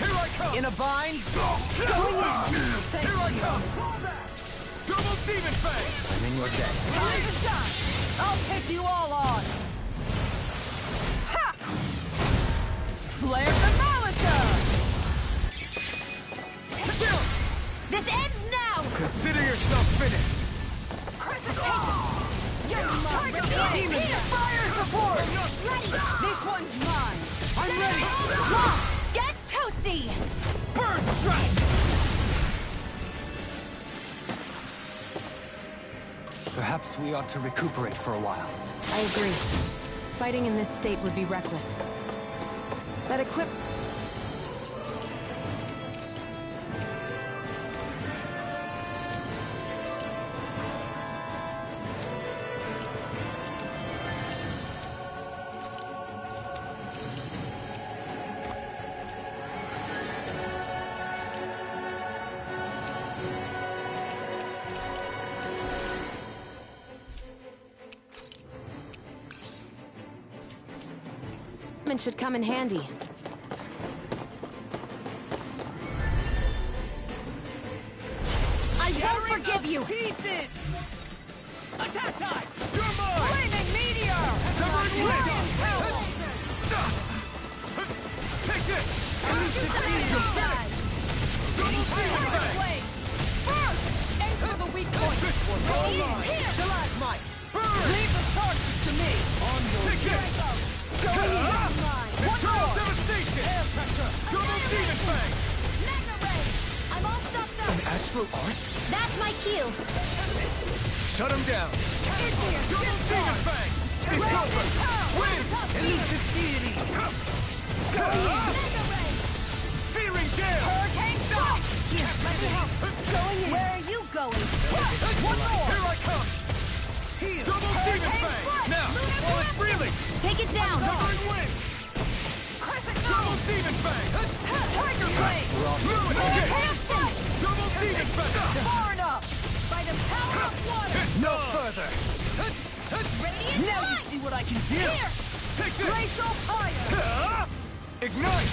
Here I come! In a bind! Going in! Here I come! Double demon fang! I'm in your debt. Time to shine! I'll take you all on! Ha! Flare thermometer! This ends now! Consider yourself finished! You're mine! Demon fire support! This one's mine! I'm ready! Get toasty! Bird strike! Perhaps we ought to recuperate for a while. I agree. Fighting in this state would be reckless. That equip... should come in handy. I won't forgive you! Pieces! Attack time! You're mine! Flaming meteor! Severing wind! Take this! Double demon fang! Blade! First! Aim for the weak point! This one's all mine! Stalagmite! Burn! Leave the charges to me! Take this! Going in! One Internal more! devastation! Air pressure! Double demon fang! Mega ray! I'm all stopped up! Astral art? That's my cue! Shut him down! Double demon fang! It's over! Win! Elusive deity! Mega ray! Searing gale! Hurricane strike! Going in! Where are you going? One more! Here I come! Double demon fang! Now, while it's reeling! Take it down! Severing wind! Double demon fang! Tiger blade! Moon escape! Hurricane strike! Double demon fang! Far enough! By the power of one! No further! Radiant Now you light! see what I can do! Take this! Glacial fire! Ignite!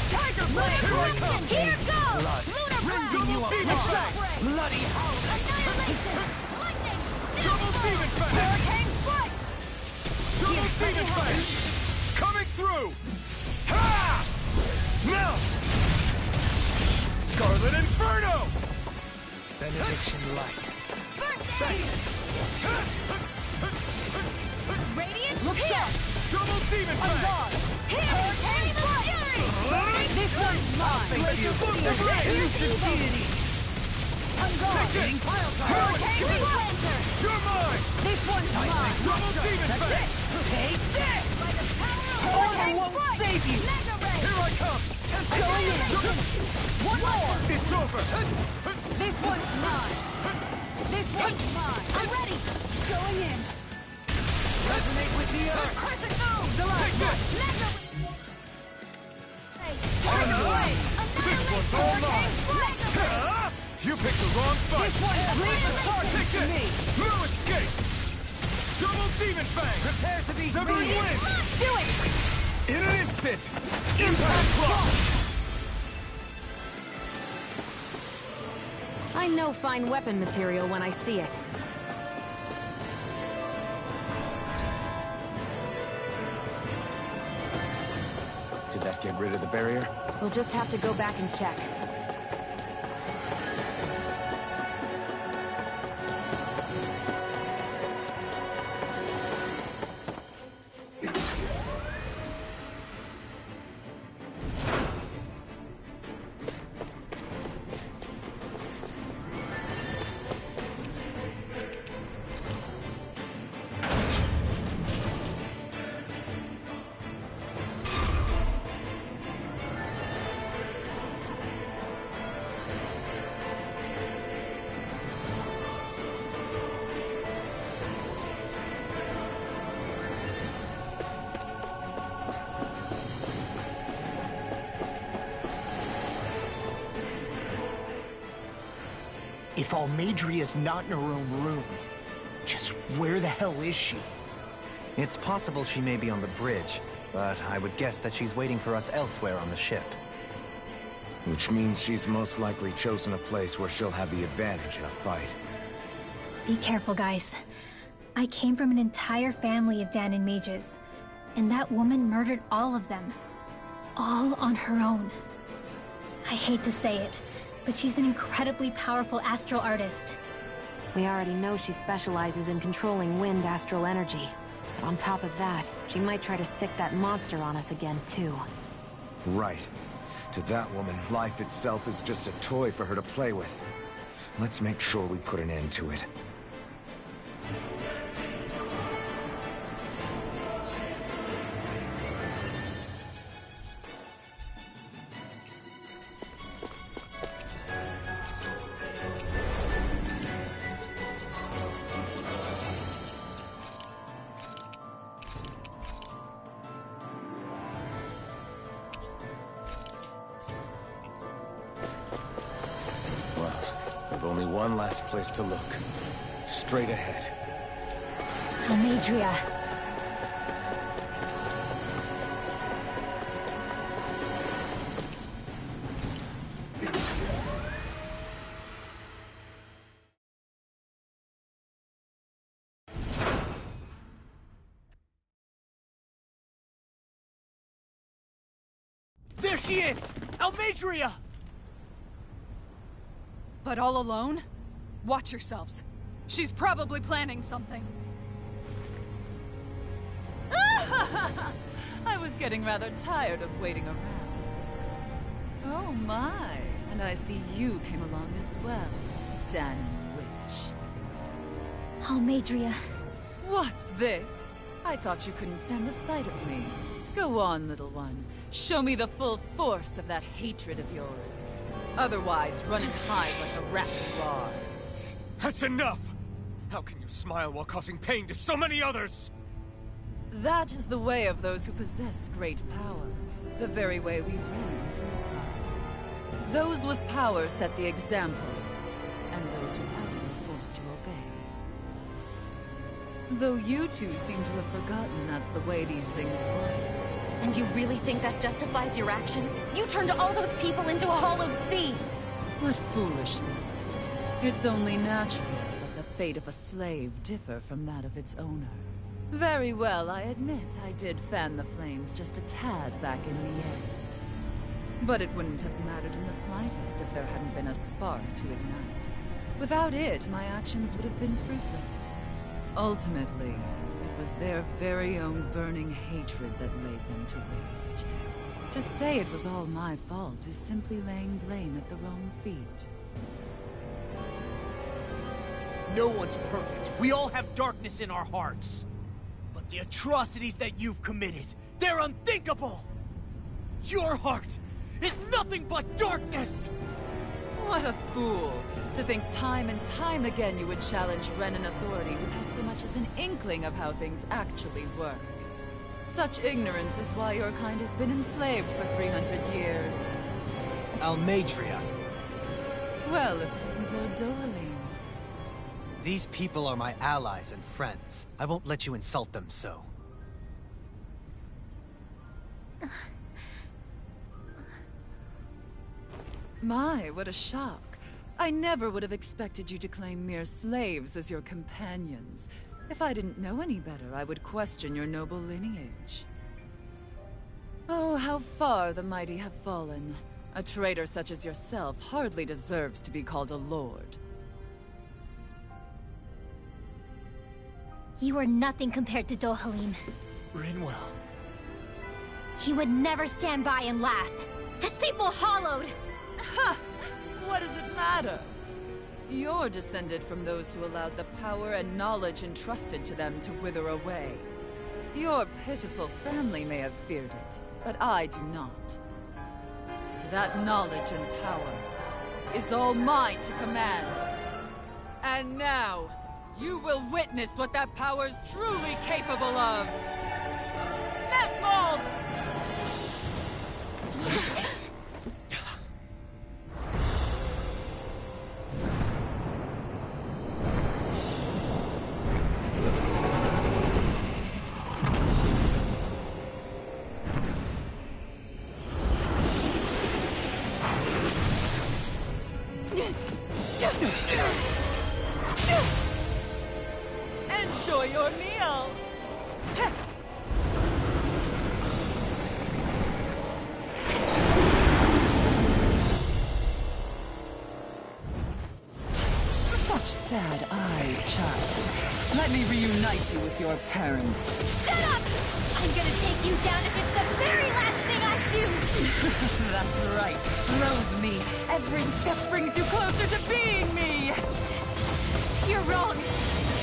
Tiger blade! Here I come! Here goes! Lunar breath! Double demon fang! Bloody hell! Annihilation! Lightning! Double demon fang! Hurricane strike! Double demon fang! Coming through! Ha! Now! Scarlet Inferno! Benediction light. Radiant Look Pierce! sharp! Double demon On fang! guard! Hurricane Fury! This one's mine! Explosive On guard! Take it! Hurricane Blazer! You're mine! This one's mine! Double demon fang! Take this! Armor Hurricane won't Strike! save you! Mega Ray! Here I come! Going in! One more! It's over! This one's mine! This one's mine! I'm ready! Going in! Resonate with the earth! Crescent moon! The last Take one! this! Mega Turn away! This one's all mine! Ah! You picked the wrong fight! This one leaves the target Take to this! me! No escape! Double demon fang! Prepare to be severing wind! Do it! In an instant! Impact block! I know fine weapon material when I see it. Did that get rid of the barrier? We'll just have to go back and check. If Almadria's not in her own room, just where the hell is she? It's possible she may be on the bridge, but I would guess that she's waiting for us elsewhere on the ship. Which means she's most likely chosen a place where she'll have the advantage in a fight. Be careful, guys. I came from an entire family of Danon mages, and that woman murdered all of them. All on her own. I hate to say it, but she's an incredibly powerful astral artist. We already know she specializes in controlling wind astral energy. But on top of that, she might try to sick that monster on us again, too. Right. To that woman, life itself is just a toy for her to play with. Let's make sure we put an end to it. We've only one last place to look. Straight ahead. Almadria. There she is! Almadria! But all alone? Watch yourselves. She's probably planning something. I was getting rather tired of waiting around. Oh my, and I see you came along as well, Danon Witch. Almadria. What's this? I thought you couldn't stand the sight of me. Go on, little one. Show me the full force of that hatred of yours. Otherwise, run and hide like a rat you are. That's enough! How can you smile while causing pain to so many others? That is the way of those who possess great power. The very way we Renans live by. Those with power set the example, and those without it are forced to obey. Though you two seem to have forgotten that's the way these things work. And you really think that justifies your actions? You turned all those people into a hollowed sea! What foolishness. It's only natural that the fate of a slave differ from that of its owner. Very well, I admit I did fan the flames just a tad back in Mien's. But it wouldn't have mattered in the slightest if there hadn't been a spark to ignite. Without it, my actions would have been fruitless. Ultimately, it was their very own burning hatred that laid them to waste. To say it was all my fault is simply laying blame at the wrong feet. No one's perfect. We all have darkness in our hearts. But the atrocities that you've committed, they're unthinkable! Your heart is nothing but darkness! What a fool! To think time and time again you would challenge Renan authority without so much as an inkling of how things actually work. Such ignorance is why your kind has been enslaved for 300 years. Almeidria. Well, if it isn't Lord Dohalim. These people are my allies and friends. I won't let you insult them so. My, what a shock. I never would have expected you to claim mere slaves as your companions. If I didn't know any better, I would question your noble lineage. Oh, how far the mighty have fallen. A traitor such as yourself hardly deserves to be called a lord. You are nothing compared to Dohalim. Rinwell. He would never stand by and laugh. His people hollowed! Ha! What does it matter? You're descended from those who allowed the power and knowledge entrusted to them to wither away. Your pitiful family may have feared it, but I do not. That knowledge and power is all mine to command. And now, you will witness what that power's truly capable of! Nesmold! Enjoy your meal! Such sad eyes, child. Let me reunite you with your parents. Shut up! I'm gonna take you down if it's the very last thing I do! That's right. Loathe me. Every step brings you closer to being me! You're wrong!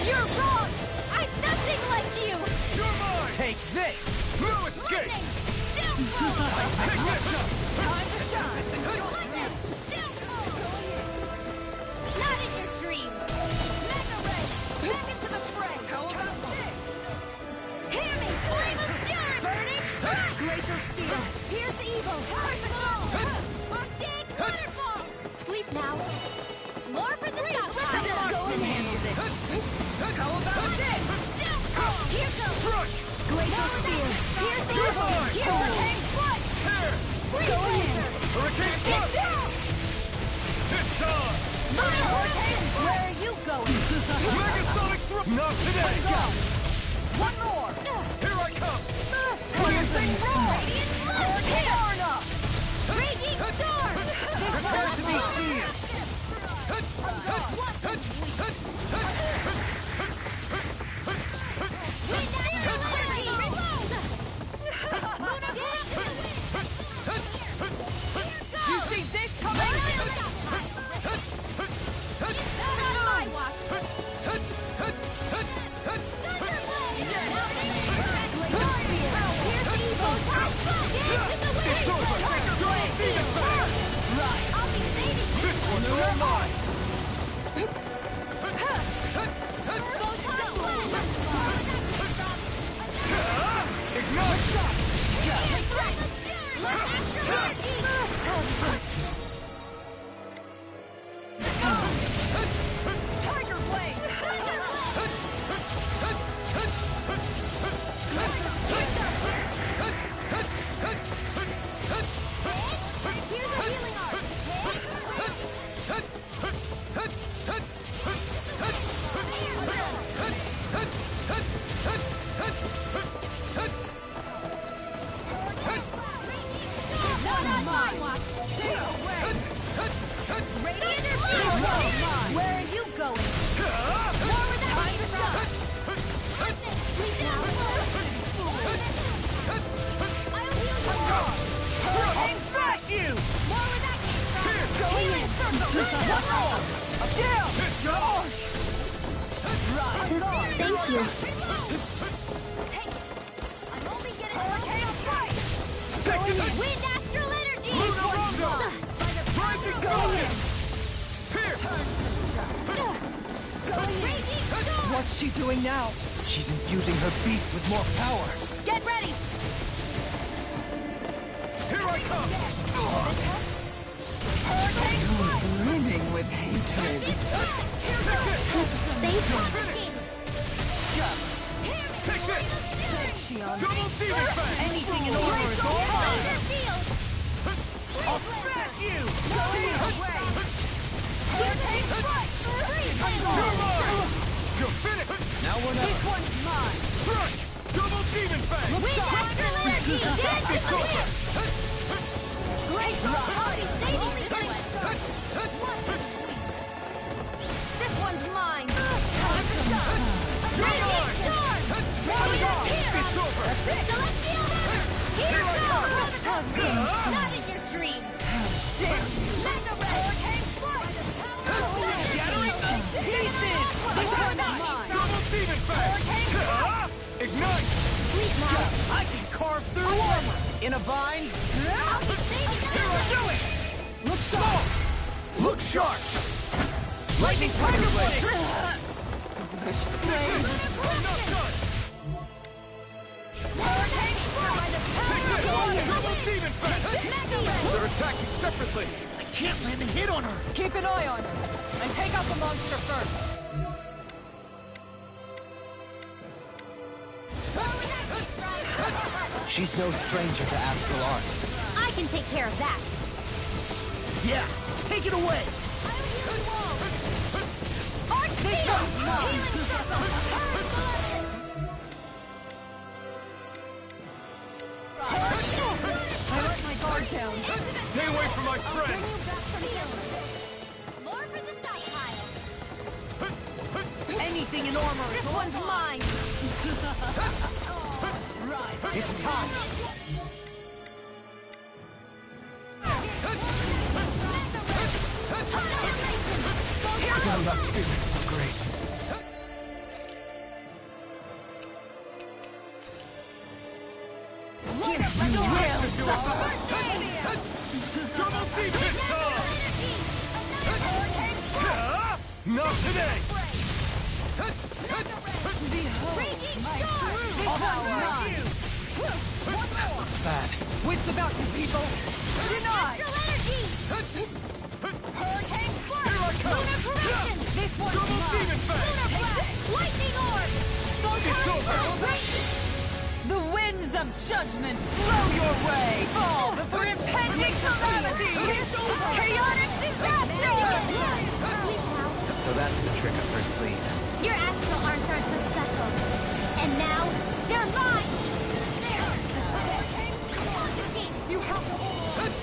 You're wrong! I'm nothing like you! You're mine! Take this! No escape! Lightning! Downfall! Pick this up! Time to shine! Lightning! Downfall! Not in your dreams! Mega Ray! Back into the fray! How about this? Hear me! Flame of fury! Burning strike! Glacier steel! Pierce evil! Hurt the soul! Arctic waterfall! Sleep now! More for the stockpile! Go and handle this! How about this? Here goes! Crush! Glacier spear! Pierce evil! Hurricane foot! Tear! Go in! Hurricane Foot! It's on! Hurricane! Where are you going? Megasonic Throw! Not today! One more! Here I come! Piercing roar! Hurricane Arna! Raging storm! Prepare to be seen! You see this coming? Not on my watch! It's over! This one's all mine! Ignite! Tiger blade! Here's a healing art! Not on my watch! Stay away! Radiant or Where are Thank you. I'm only getting hurricane strike. Wind astral energy! Rising golden! Here! What's she doing now? She's infusing her beast with more power. Get ready! Here I come! Brimming with hatred. Take this! She on Double demon fang! anything in order is all mine. I'll smack you! Hurricane strike! You're mine! You're finished! Now we're This never. one's mine. Strike! Double demon fang! Look sharp! It's over! Great rock! This one's mine. You're mine! It's over! Here I come! Not in your dreams! Shattering the pieces! This one's mine. Double demon fang! Ignite! I can carve through armor! In a vine? Do it! Look sharp! Look sharp! Lightning tiger blade! I'm not done! Double demon fang! They're attacking separately! I can't land a hit on her! Keep an eye on her, and take out the monster first. She's no stranger to astral arts. I can take care of that. Yeah, take it away! This one's mine. I let my guard down. Stay away from my friend! More for the stockpile. Anything in armor. This one's mine. It's time. I'm not feeling so great. You will to do it! Double demon fang! Not today! It's bad. Wits about you, people. Denied. Here I come! This one's Double mine. demon fang! Lightning orb! It's over! The winds of judgment blow your way! Fall before impending calamity! Chaotic disaster! So that's the trick up her sleeve. Your astral arms aren't so special. And now, they're mine! You have to hold on.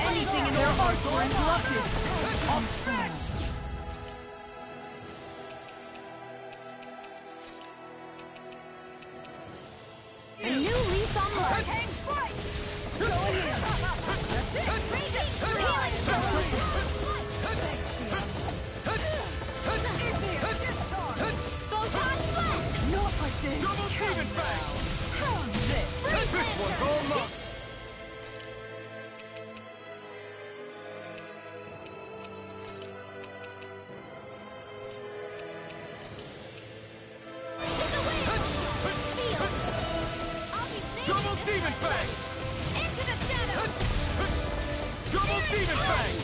Anything in their hearts were interrupted. A new leaf on life! Go ahead. Not like this. Double demon fang! This one's all mine! Double demon fang! Into the shadows! Double demon fang!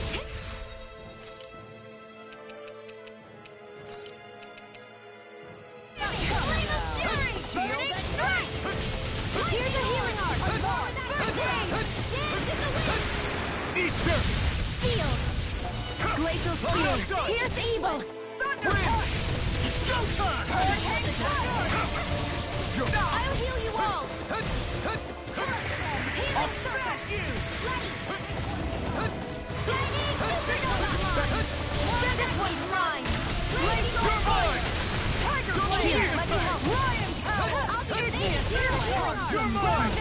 Shield and strike! Here's a healing arc! Eat dirt! Field! Glacial spear! done. Pierce evil! Showtime! I'll heal you all! I'll smash you! This one's mine! You're mine! Here, let me help! I'll be your You're mine!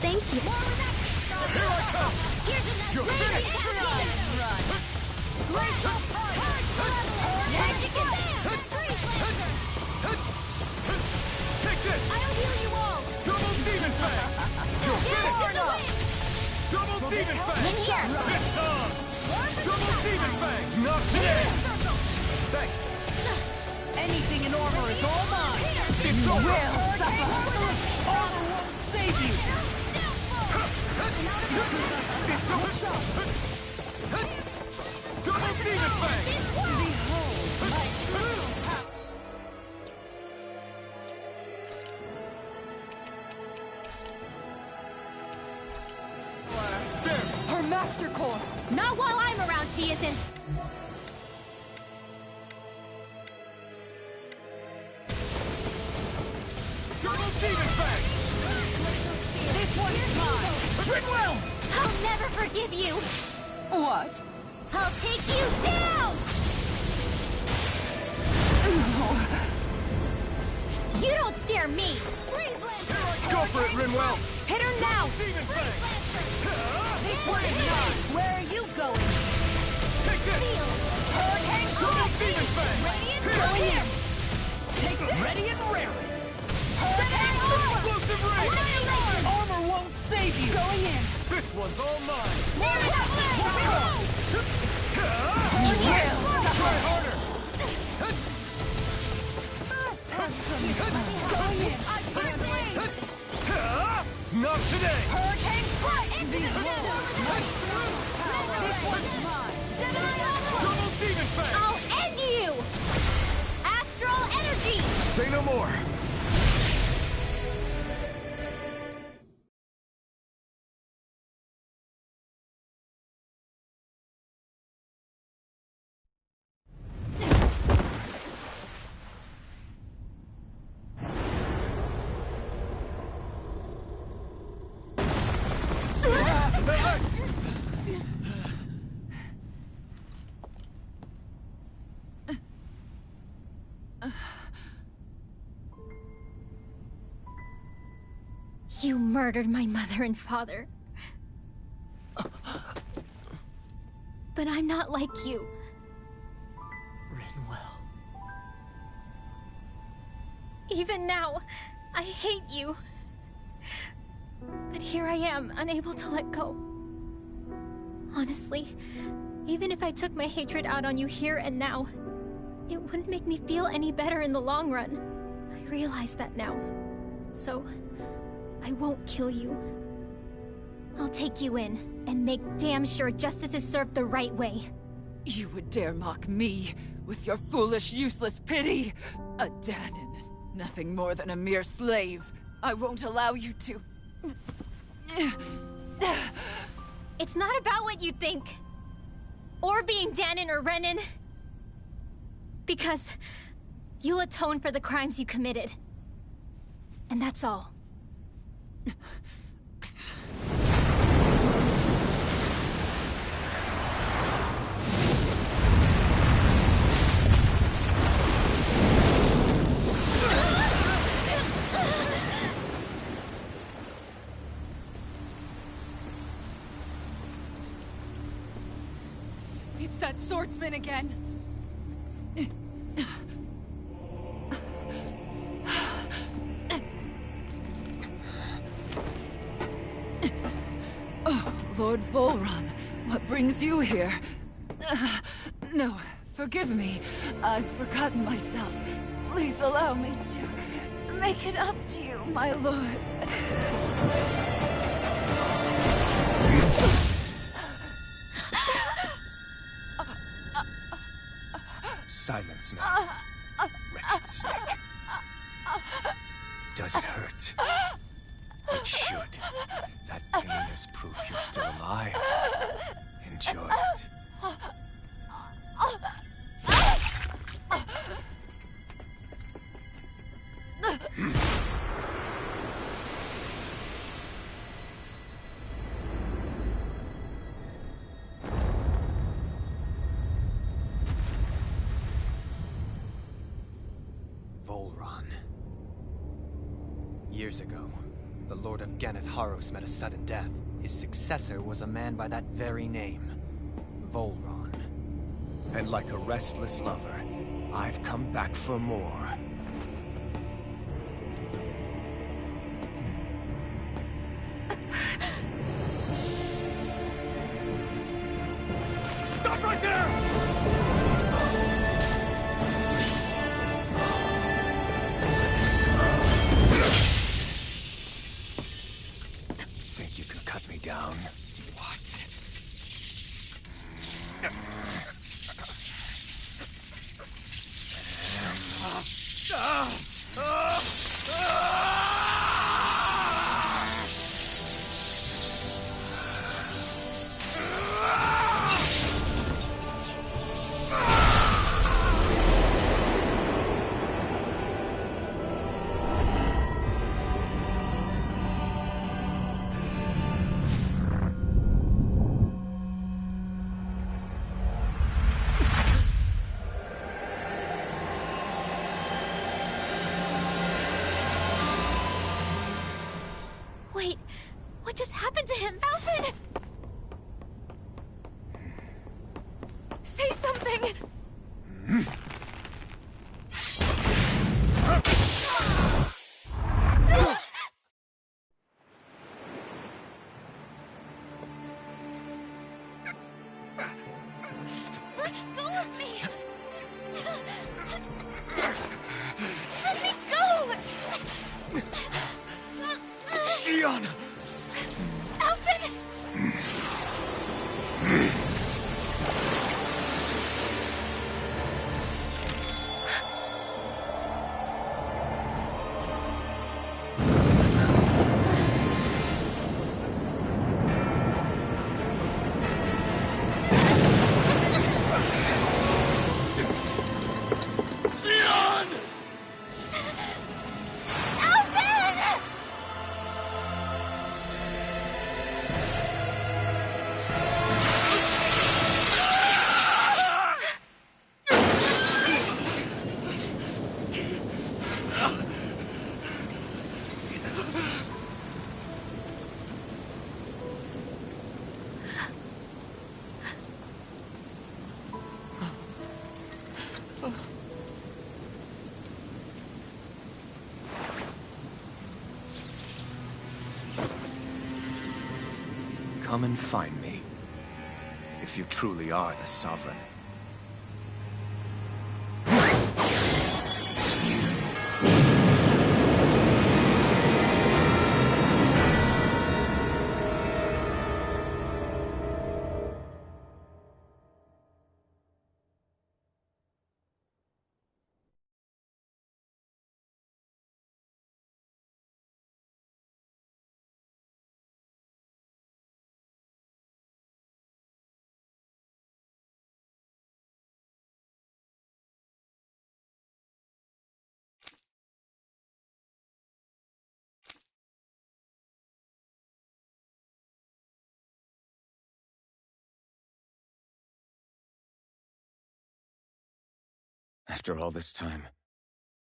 Thank you. Here I come! Glacial Take this! I'll heal you all! Double Demon Fang! You'll finish! Double Demon Fang! In here! This time! Double Demon Fang! Not today! Thanks. Anything in armor is all mine! It's over! Armor won't save you! It's over! Double Demon Fang! Behold my true There! Her Master Core! Not while I'm around, she isn't! Double Demon Fang! This one's mine! Rinwell! I'll never forgive you! What? I'll take you down! You don't scare me! Go for it, Rinwell! Hit her now! Demon Fang! This one's mine! Where are you going? Take this! Hurricane Double Demon Fang! Radiant going in! Take this! Ready and raring! Hurricane Explosive Ray! Armor won't save you! Going in! This one's all mine! Try harder! Going in! I can't wait! Not today! Hurricane Strike! Behold! This one's mine! Double Demon Fang! I'll end you! Astral energy! Say no more! You murdered my mother and father. But I'm not like you. Rinwell. Even now, I hate you. But here I am, unable to let go. Honestly, even if I took my hatred out on you here and now, it wouldn't make me feel any better in the long run. I realize that now. So, I won't kill you. I'll take you in, and make damn sure justice is served the right way. You would dare mock me with your foolish, useless pity? A Danon, nothing more than a mere slave. I won't allow you to... It's not about what you think. Or being Danon or Renan. Because you'll atone for the crimes you committed. And that's all. It's that swordsman again! Oh, Lord Volron, what brings you here? No, forgive me. I've forgotten myself. Please allow me to make it up to you, my lord. Silence now, wretched snake. Does it hurt? It should. That pain is proof you're still alive. Enjoy it. Volron. Years ago, the Lord of Ganeth Haros met a sudden death. His successor was a man by that very name, Volron. And like a restless lover, I've come back for more. Stop right there! Think you can cut me down? What? Wait, what just happened to him? Alvin! Say something! Let go of me! Let me go! Xion! Alvin! Xion! Alvin! Come and find me. If you truly are the Sovereign. After all this time,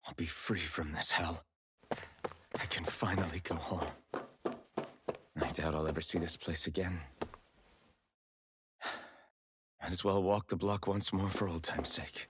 I'll be free from this hell. I can finally go home. I doubt I'll ever see this place again. Might as well walk the block once more for old time's sake.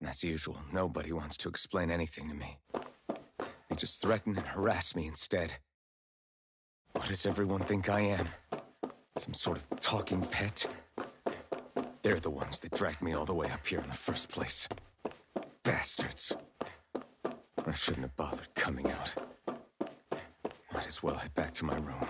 As usual, nobody wants to explain anything to me. They just threaten and harass me instead. What does everyone think I am? Some sort of talking pet? They're the ones that dragged me all the way up here in the first place. Bastards. I shouldn't have bothered coming out. Might as well head back to my room.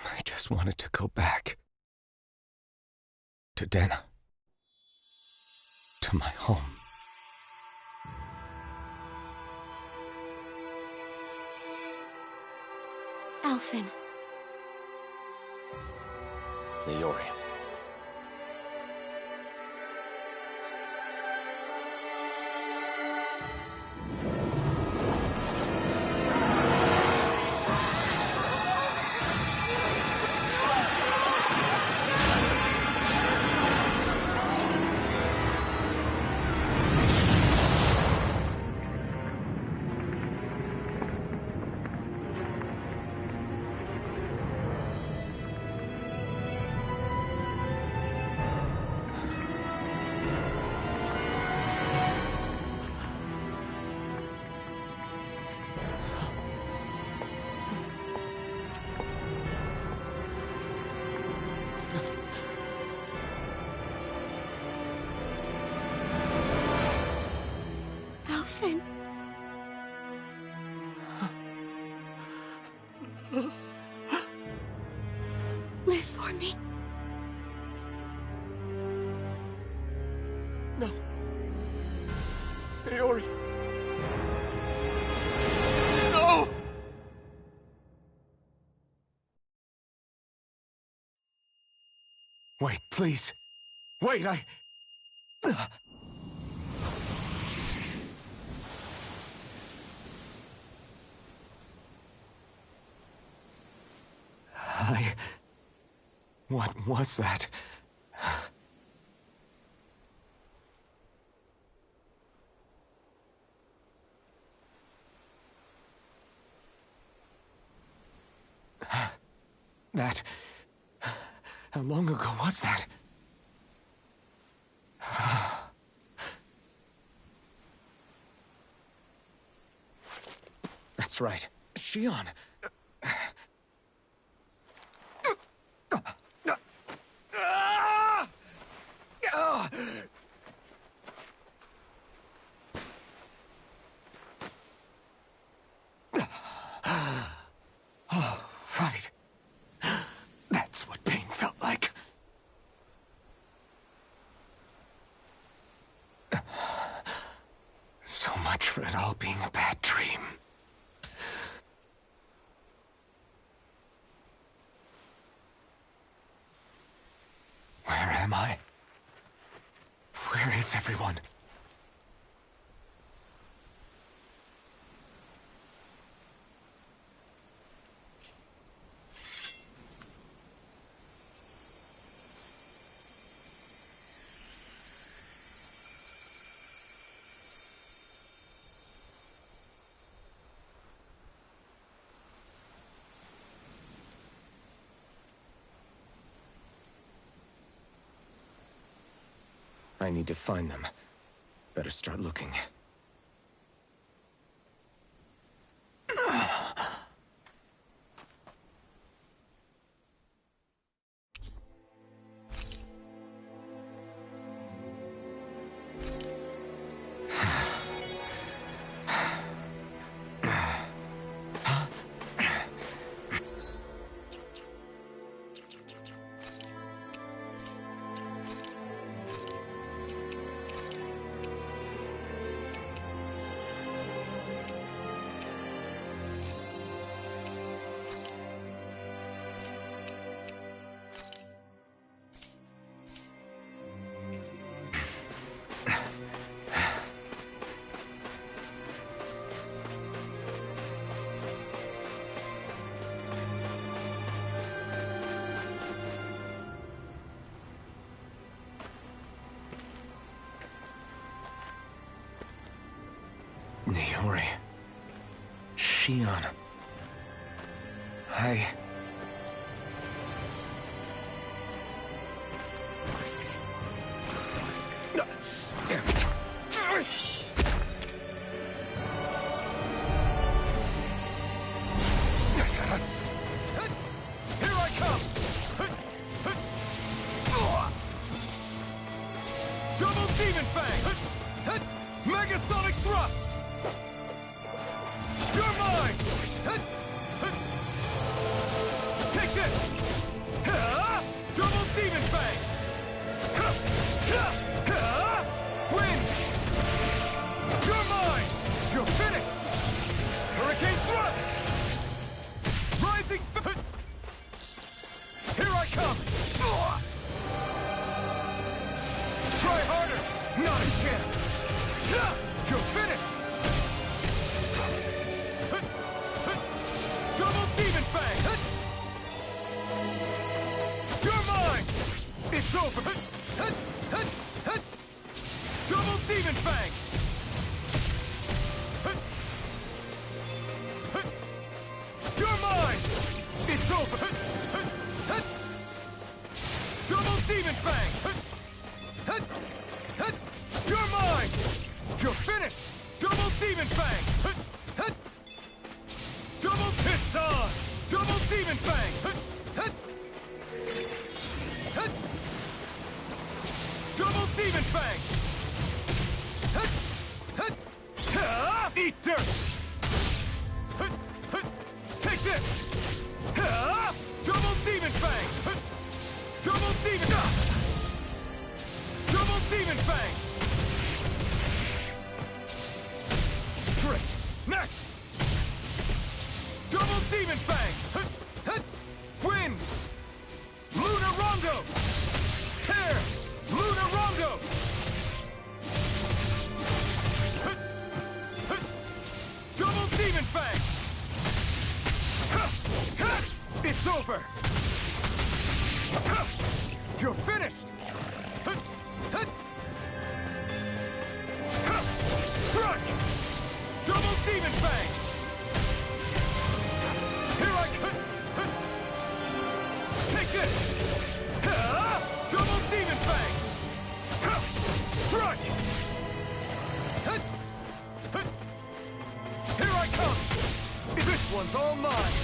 I just wanted to go back. To Dana. To my home. Alphen. Leori. Alphen. Live for me. No. Leori. No! Wait, please. Wait, What was that? That... How long ago was that? That's right. Shion. Oh, right. That's what pain felt like. So much for it all being a bad dream. Where am I? Where is everyone? I need to find them. Better start looking. Niori. Shion. I... Damn it. Here I come! Double Demon Fang! Megasonic Thrust! You're mine! Take this! Double Demon Fang! Win! You're mine! You're finished! Hurricane Thrust! Rising... Here I come! Try harder! Not a chance! You're finished! Double Demon Fang! You're mine! It's over! Double Demon Fang! You're mine! It's over! Double Demon Fang! You're mine! You're finished! Double Demon Fang! Double Piston! Double Demon Fang! Double Demon Fang! Eat dirt! Take this! Double Demon Fang! Double Demon... Double Demon Fang! Great! Next! Double Demon Fang! Win! Luna Rondo! Tear! Luna Rondo! Double Demon Fang! It's over! You're finished! Strike! Double Demon Fang! Here I come! Take this! Double Demon Fang! Strike! Here I come! This one's all mine!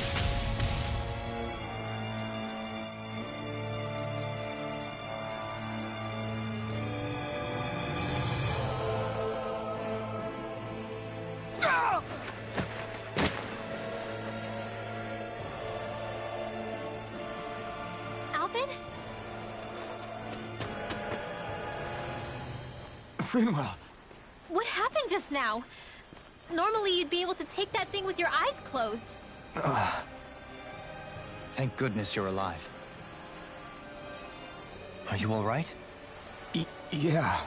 Alvin? Finwell! What happened just now? Normally you'd be able to take that thing with your eyes closed. Thank goodness you're alive. Are you all right? Yeah.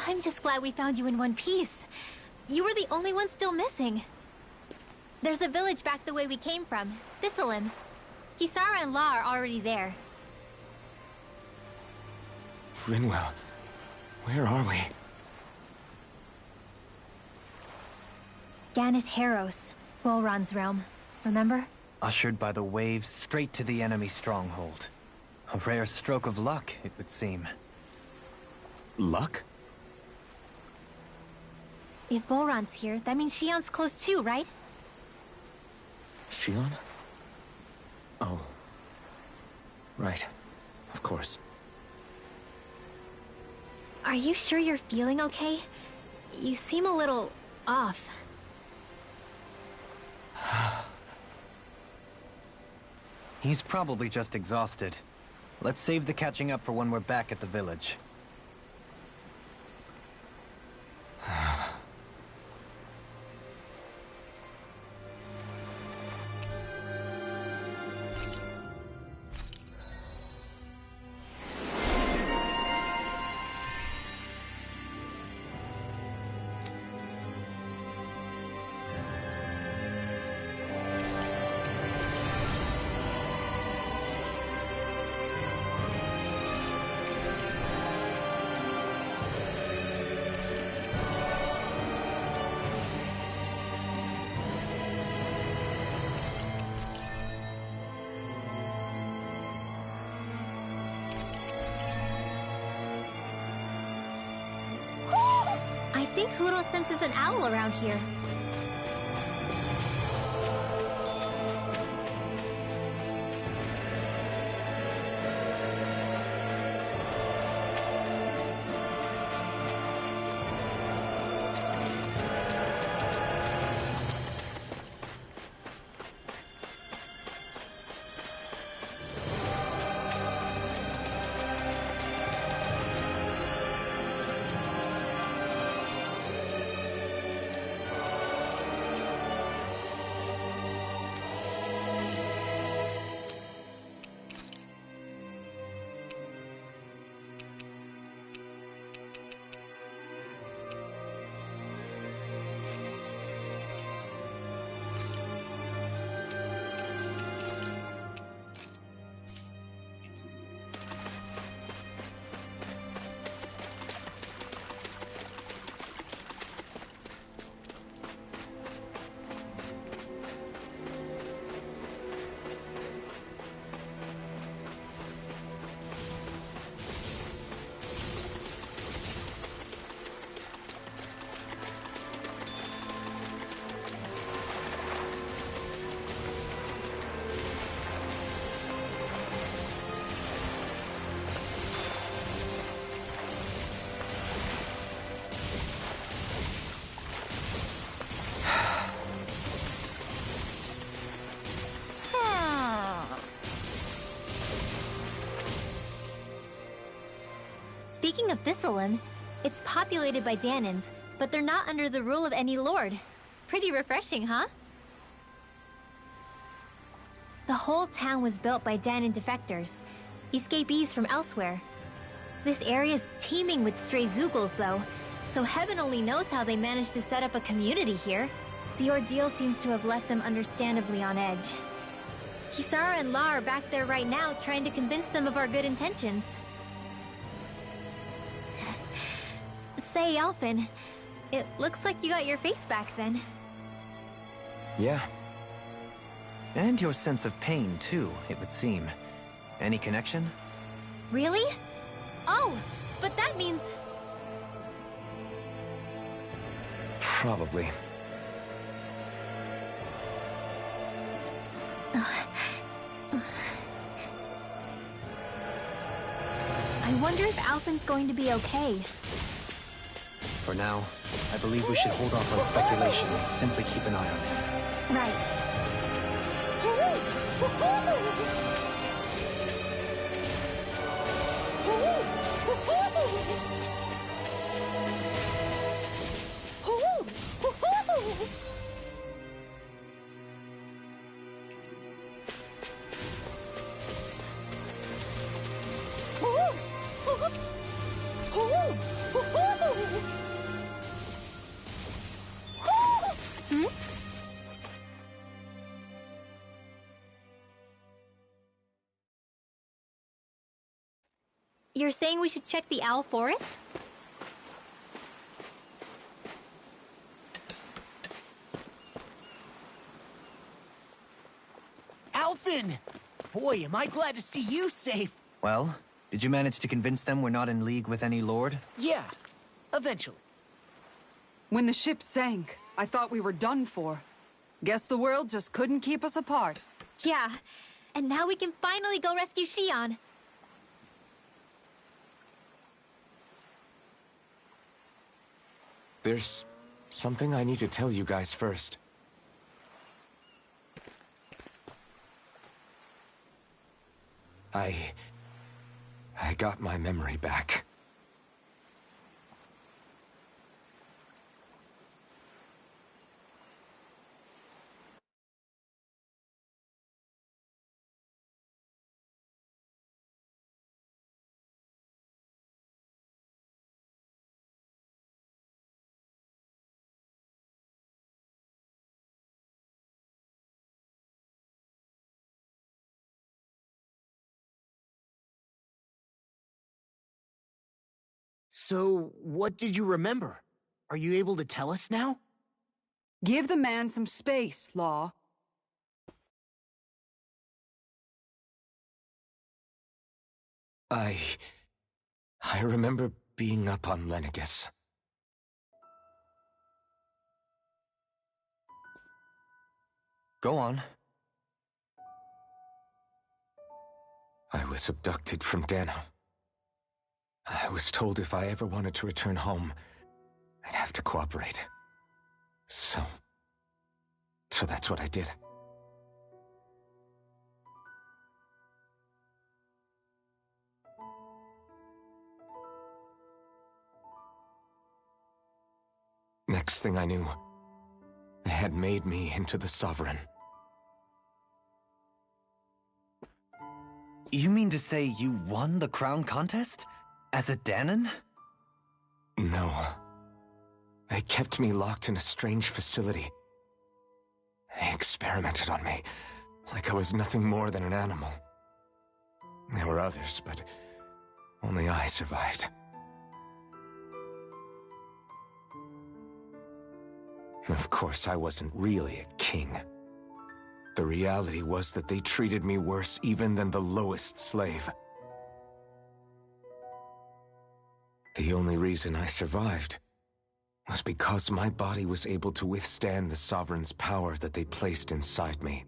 I'm just glad we found you in one piece. You were the only one still missing. There's a village back the way we came from, Thistleim. Kisara and La are already there. Finwell, where are we? Ganeth Heros, Volron's realm. Remember? Ushered by the waves straight to the enemy stronghold. A rare stroke of luck, it would seem. Luck? If Volron's here, that means Shion's close too, right? Shion? Oh. Right. Of course. Are you sure you're feeling okay? You seem a little... off. He's probably just exhausted. Let's save the catching up for when we're back at the village. think Huro senses an owl around here. Speaking of Thistleum, it's populated by Danans, but they're not under the rule of any lord. Pretty refreshing, huh? The whole town was built by Danan defectors, escapees from elsewhere. This area's teeming with stray Zoogles, though, so heaven only knows how they managed to set up a community here. The ordeal seems to have left them understandably on edge. Kisara and La are back there right now trying to convince them of our good intentions. Say, Alphen, it looks like you got your face back then. Yeah. And your sense of pain, too, it would seem. Any connection? Really? Oh, but that means... Probably. I wonder if Alphen's going to be okay. For now, I believe we should hold off on speculation and simply keep an eye on him. Right. You're saying we should check the Owl Forest? Alphen! Boy, am I glad to see you safe. Well, did you manage to convince them we're not in league with any lord? Yeah, eventually. When the ship sank, I thought we were done for. Guess the world just couldn't keep us apart. Yeah, and now we can finally go rescue Shion. There's something I need to tell you guys first. I got my memory back. So, what did you remember? Are you able to tell us now? Give the man some space, Law. I remember being up on Lenegus. Go on. I was abducted from Dano. I was told if I ever wanted to return home, I'd have to cooperate. So that's what I did. Next thing I knew, they had made me into the Sovereign. You mean to say you won the crown contest? As a Danon? No. They kept me locked in a strange facility. They experimented on me, like I was nothing more than an animal. There were others, but only I survived. Of course, I wasn't really a king. The reality was that they treated me worse even than the lowest slave. The only reason I survived was because my body was able to withstand the Sovereign's power that they placed inside me.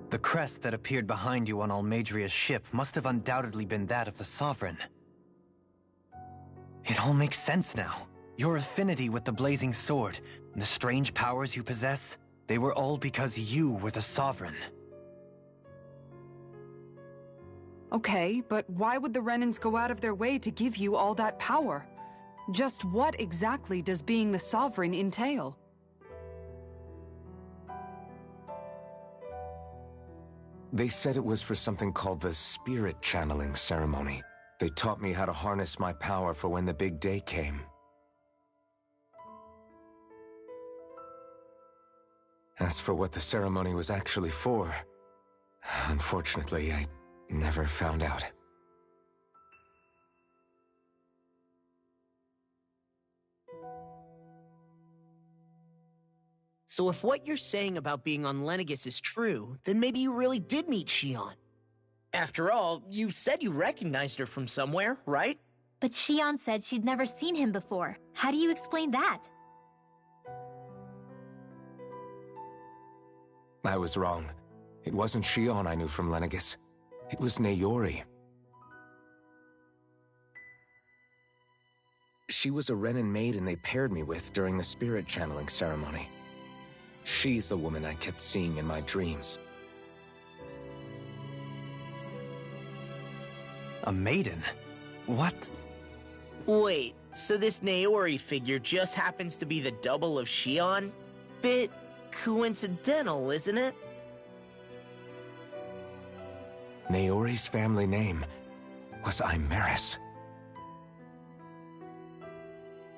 The crest that appeared behind you on Almadria's ship must have undoubtedly been that of the Sovereign. It all makes sense now. Your affinity with the Blazing Sword, and the strange powers you possess, they were all because you were the Sovereign. Okay, but why would the Renans go out of their way to give you all that power? Just what exactly does being the Sovereign entail? They said it was for something called the Spirit Channeling Ceremony. They taught me how to harness my power for when the big day came. As for what the ceremony was actually for, unfortunately, I never found out. So if what you're saying about being on Lenegis is true, then maybe you really did meet Shion. After all, you said you recognized her from somewhere, right? But Shion said she'd never seen him before. How do you explain that? I was wrong. It wasn't Shion I knew from Lenegis. It was Naori. She was a Renan maiden they paired me with during the spirit channeling ceremony. She's the woman I kept seeing in my dreams. A maiden? What? Wait, so this Naori figure just happens to be the double of Shion? Bit coincidental, isn't it? Naori's family name was Imeris.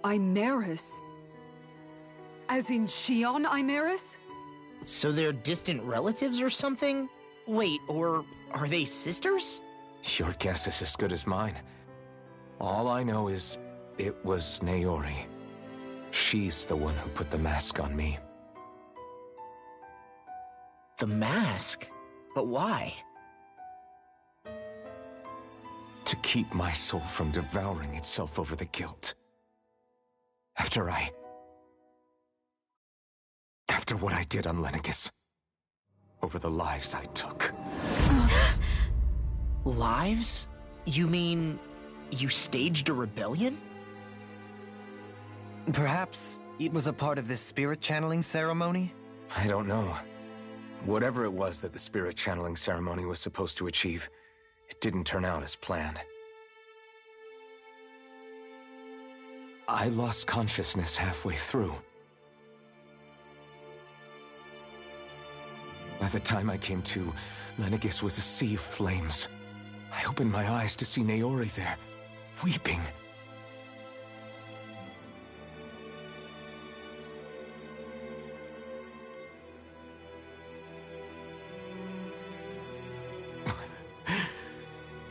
Imeris? As in Shion Imeris? So they're distant relatives or something? Wait, or are they sisters? Your guess is as good as mine. All I know is it was Naori. She's the one who put the mask on me. The mask? But why? To keep my soul from devouring itself over the guilt. After what I did on Lenegis. Over the lives I took. Lives? You mean you staged a rebellion? Perhaps it was a part of this spirit channeling ceremony? I don't know. Whatever it was that the spirit channeling ceremony was supposed to achieve, it didn't turn out as planned. I lost consciousness halfway through. By the time I came to, Lenegis was a sea of flames. I opened my eyes to see Naori there, weeping.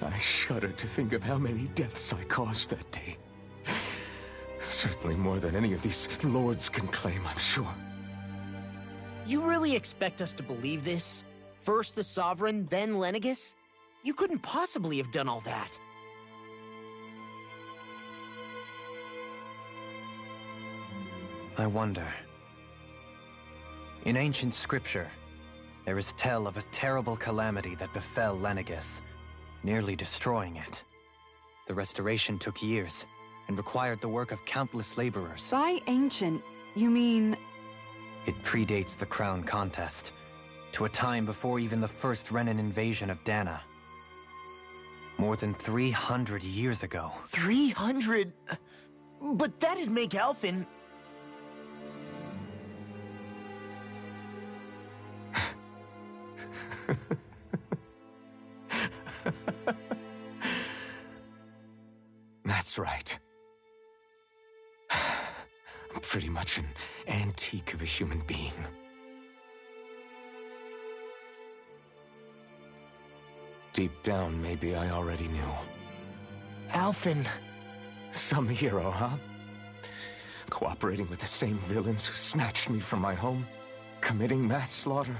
I shudder to think of how many deaths I caused that day. Certainly more than any of these lords can claim, I'm sure. You really expect us to believe this? First the Sovereign, then Lenegis? You couldn't possibly have done all that. I wonder. In ancient scripture, there is tell of a terrible calamity that befell Lenegis, nearly destroying it. The restoration took years, and required the work of countless laborers. By ancient, you mean... It predates the crown contest, to a time before even the first Renan invasion of Dana. More than 300 years ago. 300? But that'd make Alphen... That's right. I'm pretty much an antique of a human being. Deep down, maybe I already knew. Alphen... Some hero, huh? Cooperating with the same villains who snatched me from my home, committing mass slaughter,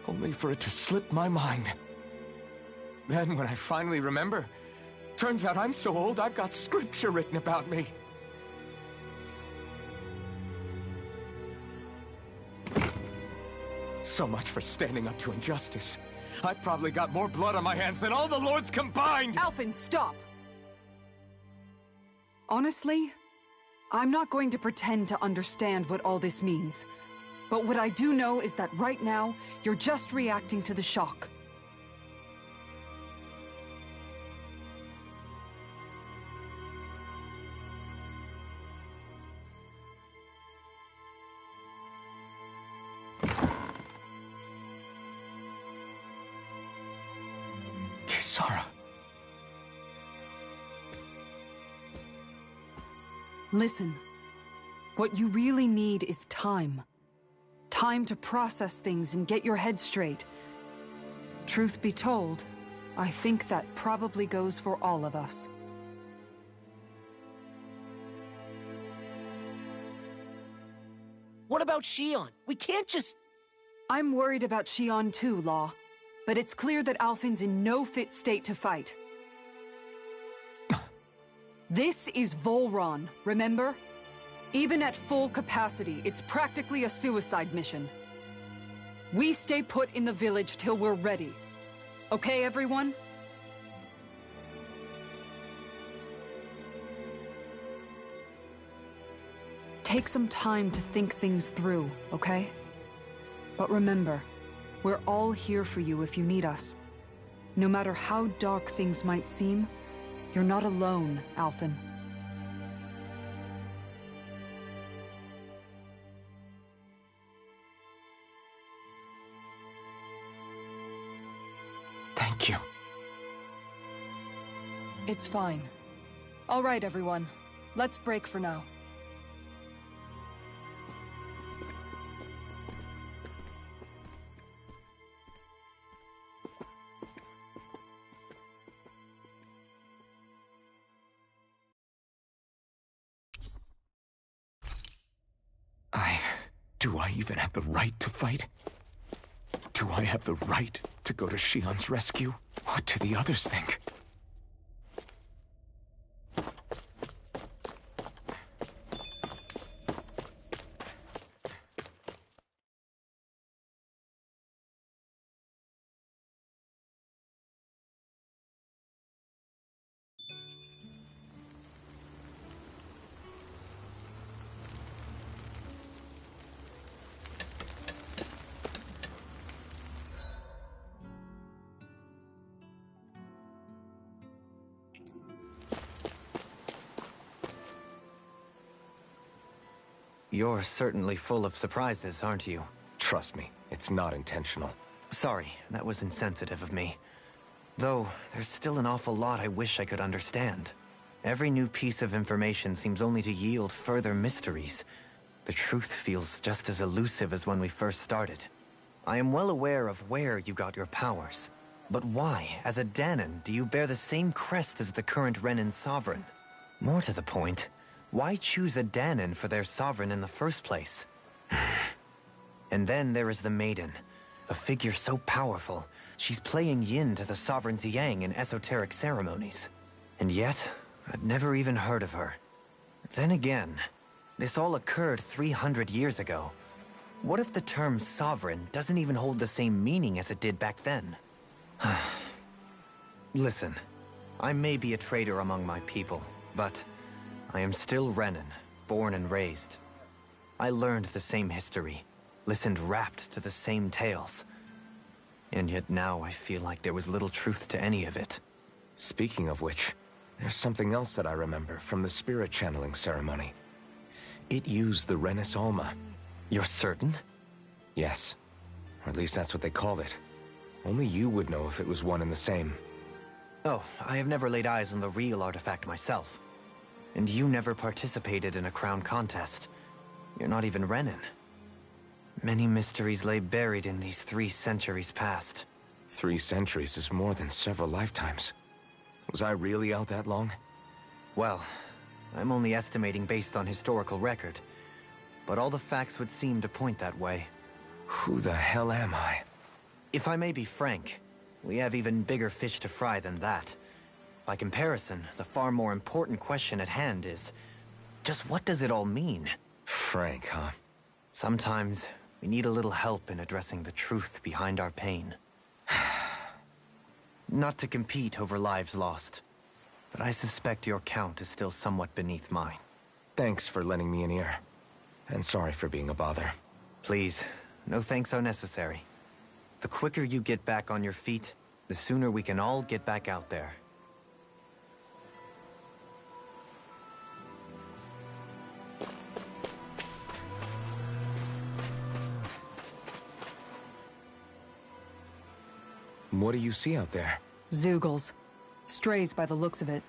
only for it to slip my mind. Then, when I finally remember, turns out I'm so old I've got scripture written about me. So much for standing up to injustice. I've probably got more blood on my hands than all the lords combined! Alphen, stop! Honestly, I'm not going to pretend to understand what all this means. But what I do know is that right now, you're just reacting to the shock. Kisara. Listen, what you really need is time. Time to process things and get your head straight. Truth be told, I think that probably goes for all of us. What about Shion? We can't just... I'm worried about Shion too, Law. But it's clear that Alphen's in no fit state to fight. This is Volron, remember? Even at full capacity, it's practically a suicide mission. We stay put in the village till we're ready. Okay, everyone? Take some time to think things through, okay? But remember, we're all here for you if you need us. No matter how dark things might seem, you're not alone, Alphen. Thank you. It's fine. All right, everyone. Let's break for now. Do I even have the right to fight? Do I have the right to go to Shion's rescue? What do the others think? You're certainly full of surprises, aren't you? Trust me, it's not intentional. Sorry, that was insensitive of me. Though, there's still an awful lot I wish I could understand. Every new piece of information seems only to yield further mysteries. The truth feels just as elusive as when we first started. I am well aware of where you got your powers. But why, as a Danon, do you bear the same crest as the current Renan sovereign? More to the point, why choose a Danon for their sovereign in the first place? And then there is the Maiden, a figure so powerful, she's playing yin to the sovereign's yang in esoteric ceremonies. And yet, I'd never even heard of her. Then again, this all occurred 300 years ago. What if the term sovereign doesn't even hold the same meaning as it did back then? Listen, I may be a traitor among my people, but I am still Renan, born and raised. I learned the same history, listened rapt to the same tales. And yet now I feel like there was little truth to any of it. Speaking of which, there's something else that I remember from the spirit channeling ceremony. It used the Renis Alma. You're certain? Yes. Or at least that's what they called it. Only you would know if it was one and the same. Oh, I have never laid eyes on the real artifact myself. And you never participated in a crown contest. You're not even Renan. Many mysteries lay buried in these 3 centuries past. 3 centuries is more than several lifetimes. Was I really out that long? Well, I'm only estimating based on historical record. But all the facts would seem to point that way. Who the hell am I? If I may be frank, we have even bigger fish to fry than that. By comparison, the far more important question at hand is, just what does it all mean? Frank, huh? Sometimes, we need a little help in addressing the truth behind our pain. Not to compete over lives lost, but I suspect your count is still somewhat beneath mine. Thanks for lending me an ear. And sorry for being a bother. Please, no thanks are necessary. The quicker you get back on your feet, the sooner we can all get back out there. What do you see out there? Zeugles. Strays by the looks of it.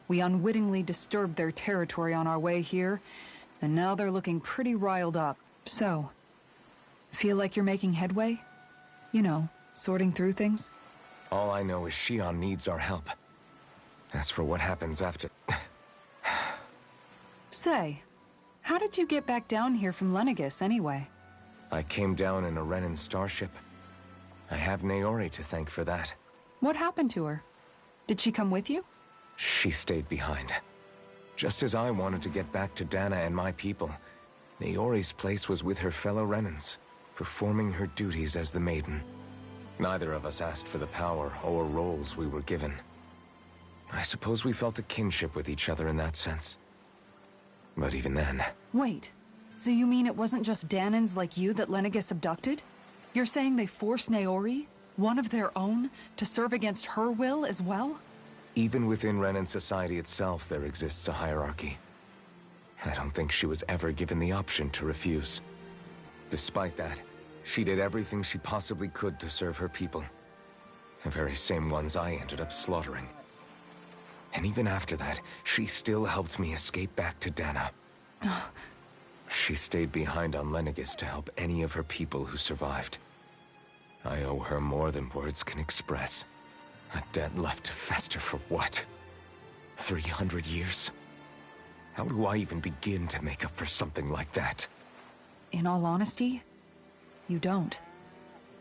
We unwittingly disturbed their territory on our way here, and now they're looking pretty riled up. So, feel like you're making headway? You know, sorting through things? All I know is Shion needs our help. As for what happens after... Say, how did you get back down here from Lenegis anyway? I came down in a Renan starship. I have Naori to thank for that. What happened to her? Did she come with you? She stayed behind. Just as I wanted to get back to Dana and my people, Naori's place was with her fellow Renans, performing her duties as the Maiden. Neither of us asked for the power or roles we were given. I suppose we felt a kinship with each other in that sense. But even then... Wait, so you mean it wasn't just Danans like you that Lenegis abducted? You're saying they forced Naori, one of their own, to serve against her will as well? Even within Renan society itself, there exists a hierarchy. I don't think she was ever given the option to refuse. Despite that, she did everything she possibly could to serve her people. The very same ones I ended up slaughtering. And even after that, she still helped me escape back to Dana. She stayed behind on Lenegis to help any of her people who survived. I owe her more than words can express. A debt left to fester for what? 300 years? How do I even begin to make up for something like that? In all honesty, you don't.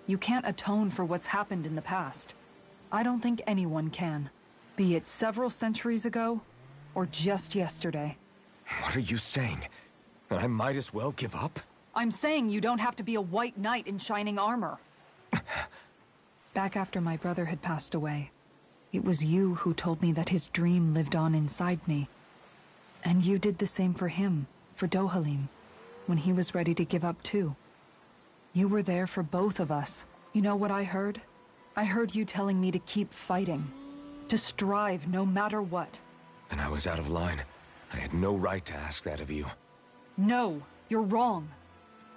You can't atone for what's happened in the past. I don't think anyone can. Be it several centuries ago, or just yesterday. What are you saying? That I might as well give up? I'm saying you don't have to be a white knight in shining armor. Back after my brother had passed away, it was you who told me that his dream lived on inside me. And you did the same for him, for Dohalim, when he was ready to give up too. You were there for both of us. You know what I heard? I heard you telling me to keep fighting. To strive no matter what. Then I was out of line. I had no right to ask that of you. No, you're wrong.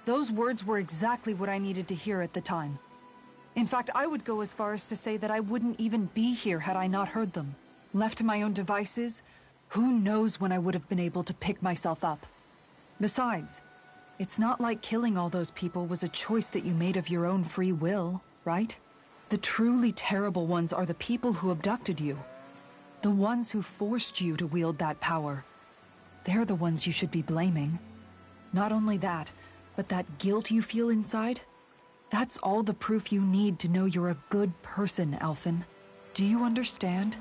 Those words were exactly what I needed to hear at the time. In fact, I would go as far as to say that I wouldn't even be here had I not heard them. Left to my own devices, who knows when I would have been able to pick myself up. Besides, it's not like killing all those people was a choice that you made of your own free will, right? The truly terrible ones are the people who abducted you. The ones who forced you to wield that power. They're the ones you should be blaming. Not only that, but that guilt you feel inside, that's all the proof you need to know you're a good person, Alphen. Do you understand?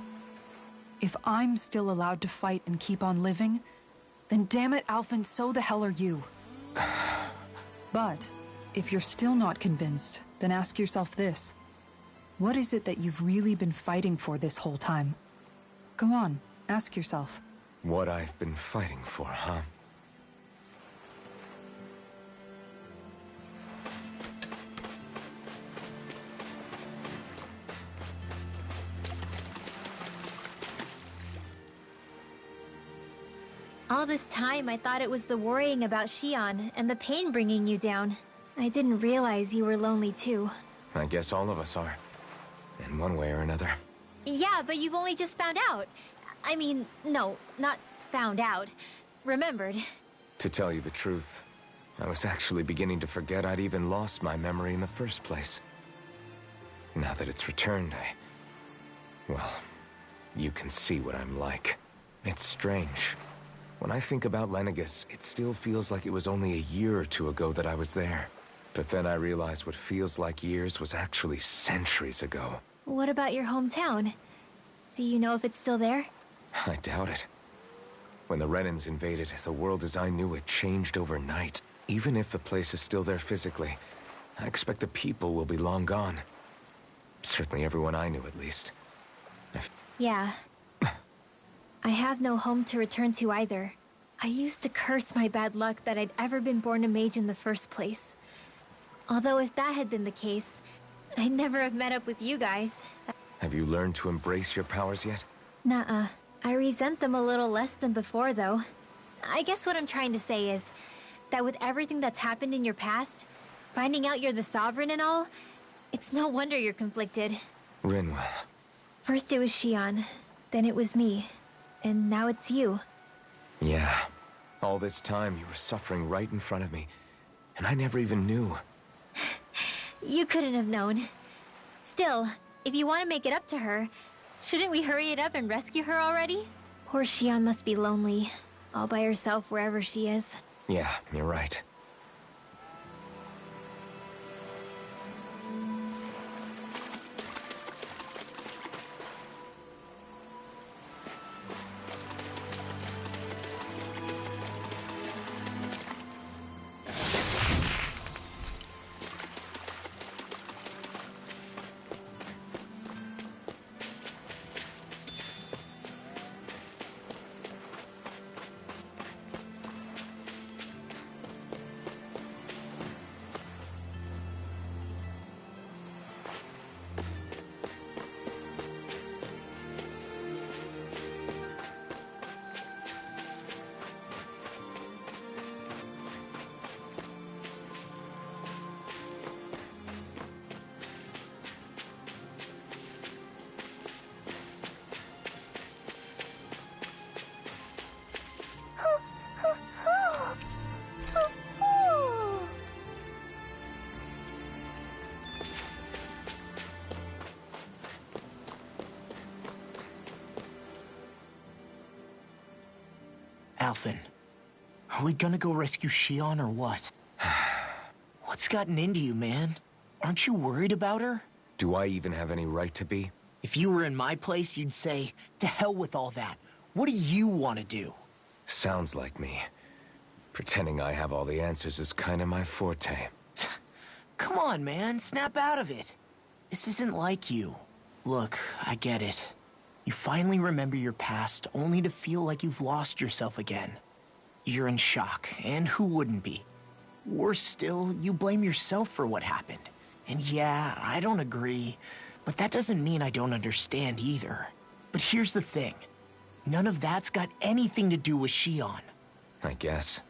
If I'm still allowed to fight and keep on living, then damn it, Alphen, so the hell are you. But if you're still not convinced, then ask yourself this. What is it that you've really been fighting for this whole time? Go on, ask yourself. What I've been fighting for, huh? All this time, I thought it was the worrying about Shion and the pain bringing you down. I didn't realize you were lonely too. I guess all of us are. In one way or another. Yeah, but you've only just found out. I mean, no, not found out. Remembered. To tell you the truth, I was actually beginning to forget I'd even lost my memory in the first place. Now that it's returned, well, you can see what I'm like. It's strange. When I think about Lenegus, it still feels like it was only a year or two ago that I was there. But then I realized what feels like years was actually centuries ago. What about your hometown? Do you know if it's still there? I doubt it. When the Renans invaded, the world as I knew it changed overnight. Even if the place is still there physically, I expect the people will be long gone. Certainly everyone I knew, at least. Yeah. I have no home to return to either. I used to curse my bad luck that I'd ever been born a mage in the first place. Although if that had been the case, I'd never have met up with you guys. Have you learned to embrace your powers yet? Nuh-uh. I resent them a little less than before, though. I guess what I'm trying to say is that with everything that's happened in your past, finding out you're the Sovereign and all, it's no wonder you're conflicted. Rinwell. First it was Shion, then it was me, and now it's you. Yeah. All this time you were suffering right in front of me, and I never even knew. You couldn't have known. Still, if you want to make it up to her, shouldn't we hurry it up and rescue her already? Poor Shion must be lonely, all by herself wherever she is. Yeah, you're right. Alphen, are we gonna go rescue Shion or what? What's gotten into you, man? Aren't you worried about her? Do I even have any right to be? If you were in my place, you'd say, to hell with all that. What do you want to do? Sounds like me. Pretending I have all the answers is kind of my forte. Come on, man. Snap out of it. This isn't like you. Look, I get it. You finally remember your past, only to feel like you've lost yourself again. You're in shock, and who wouldn't be? Worse still, you blame yourself for what happened. And yeah, I don't agree, but that doesn't mean I don't understand either. But here's the thing. None of that's got anything to do with Shion. I guess.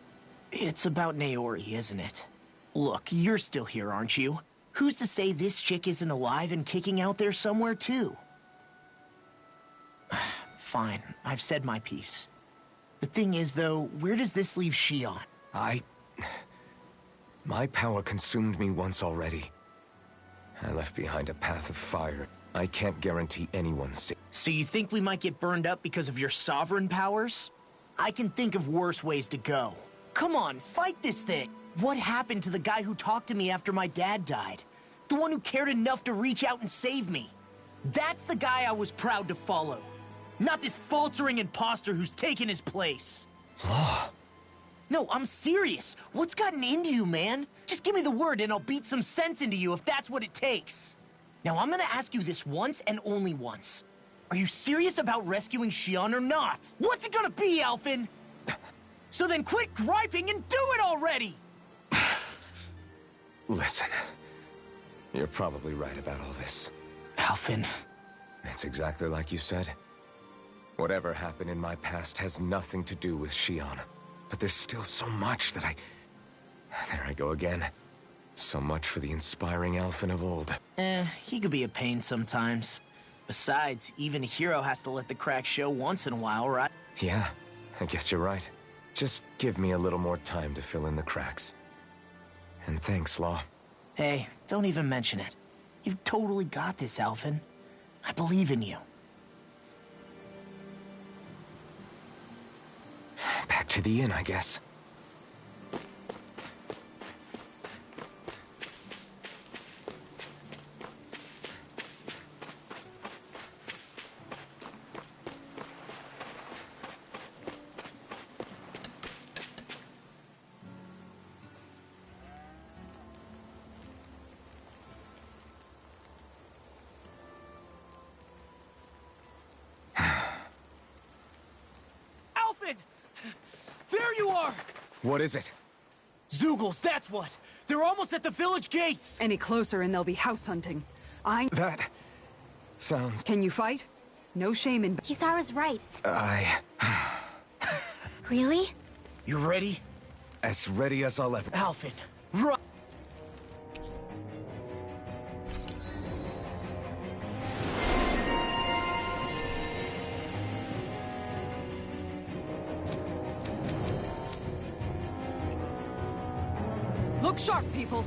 It's about Naori, isn't it? Look, you're still here, aren't you? Who's to say this chick isn't alive and kicking out there somewhere, too? Fine, I've said my piece. The thing is, though, where does this leave Shion? My power consumed me once already. I left behind a path of fire. I can't guarantee anyone's safe. So you think we might get burned up because of your sovereign powers? I can think of worse ways to go. Come on, fight this thing! What happened to the guy who talked to me after my dad died? The one who cared enough to reach out and save me? That's the guy I was proud to follow. Not this faltering imposter who's taken his place. Law, No, I'm serious. What's gotten into you, man? Just give me the word and I'll beat some sense into you if that's what it takes. Now, I'm gonna ask you this once and only once. Are you serious about rescuing Xion or not? What's it gonna be, Alphen? So then quit griping and do it already! Listen, you're probably right about all this. Alphen. It's exactly like you said. Whatever happened in my past has nothing to do with Xion. But there's still so much that There I go again. So much for the inspiring Alphen of old. He could be a pain sometimes. Besides, even a hero has to let the cracks show once in a while, right? Yeah, I guess you're right. Just give me a little more time to fill in the cracks. And thanks, Law. Hey, don't even mention it. You've totally got this, Alphen. I believe in you. Back to the inn, I guess. There you are! What is it? Zeugles, that's what! They're almost at the village gates! Any closer and they'll be house hunting. That sounds... Can you fight? No shame in... Kisara's right. Really? You ready? As ready as I'll ever... Alphen, run! Look sharp, people!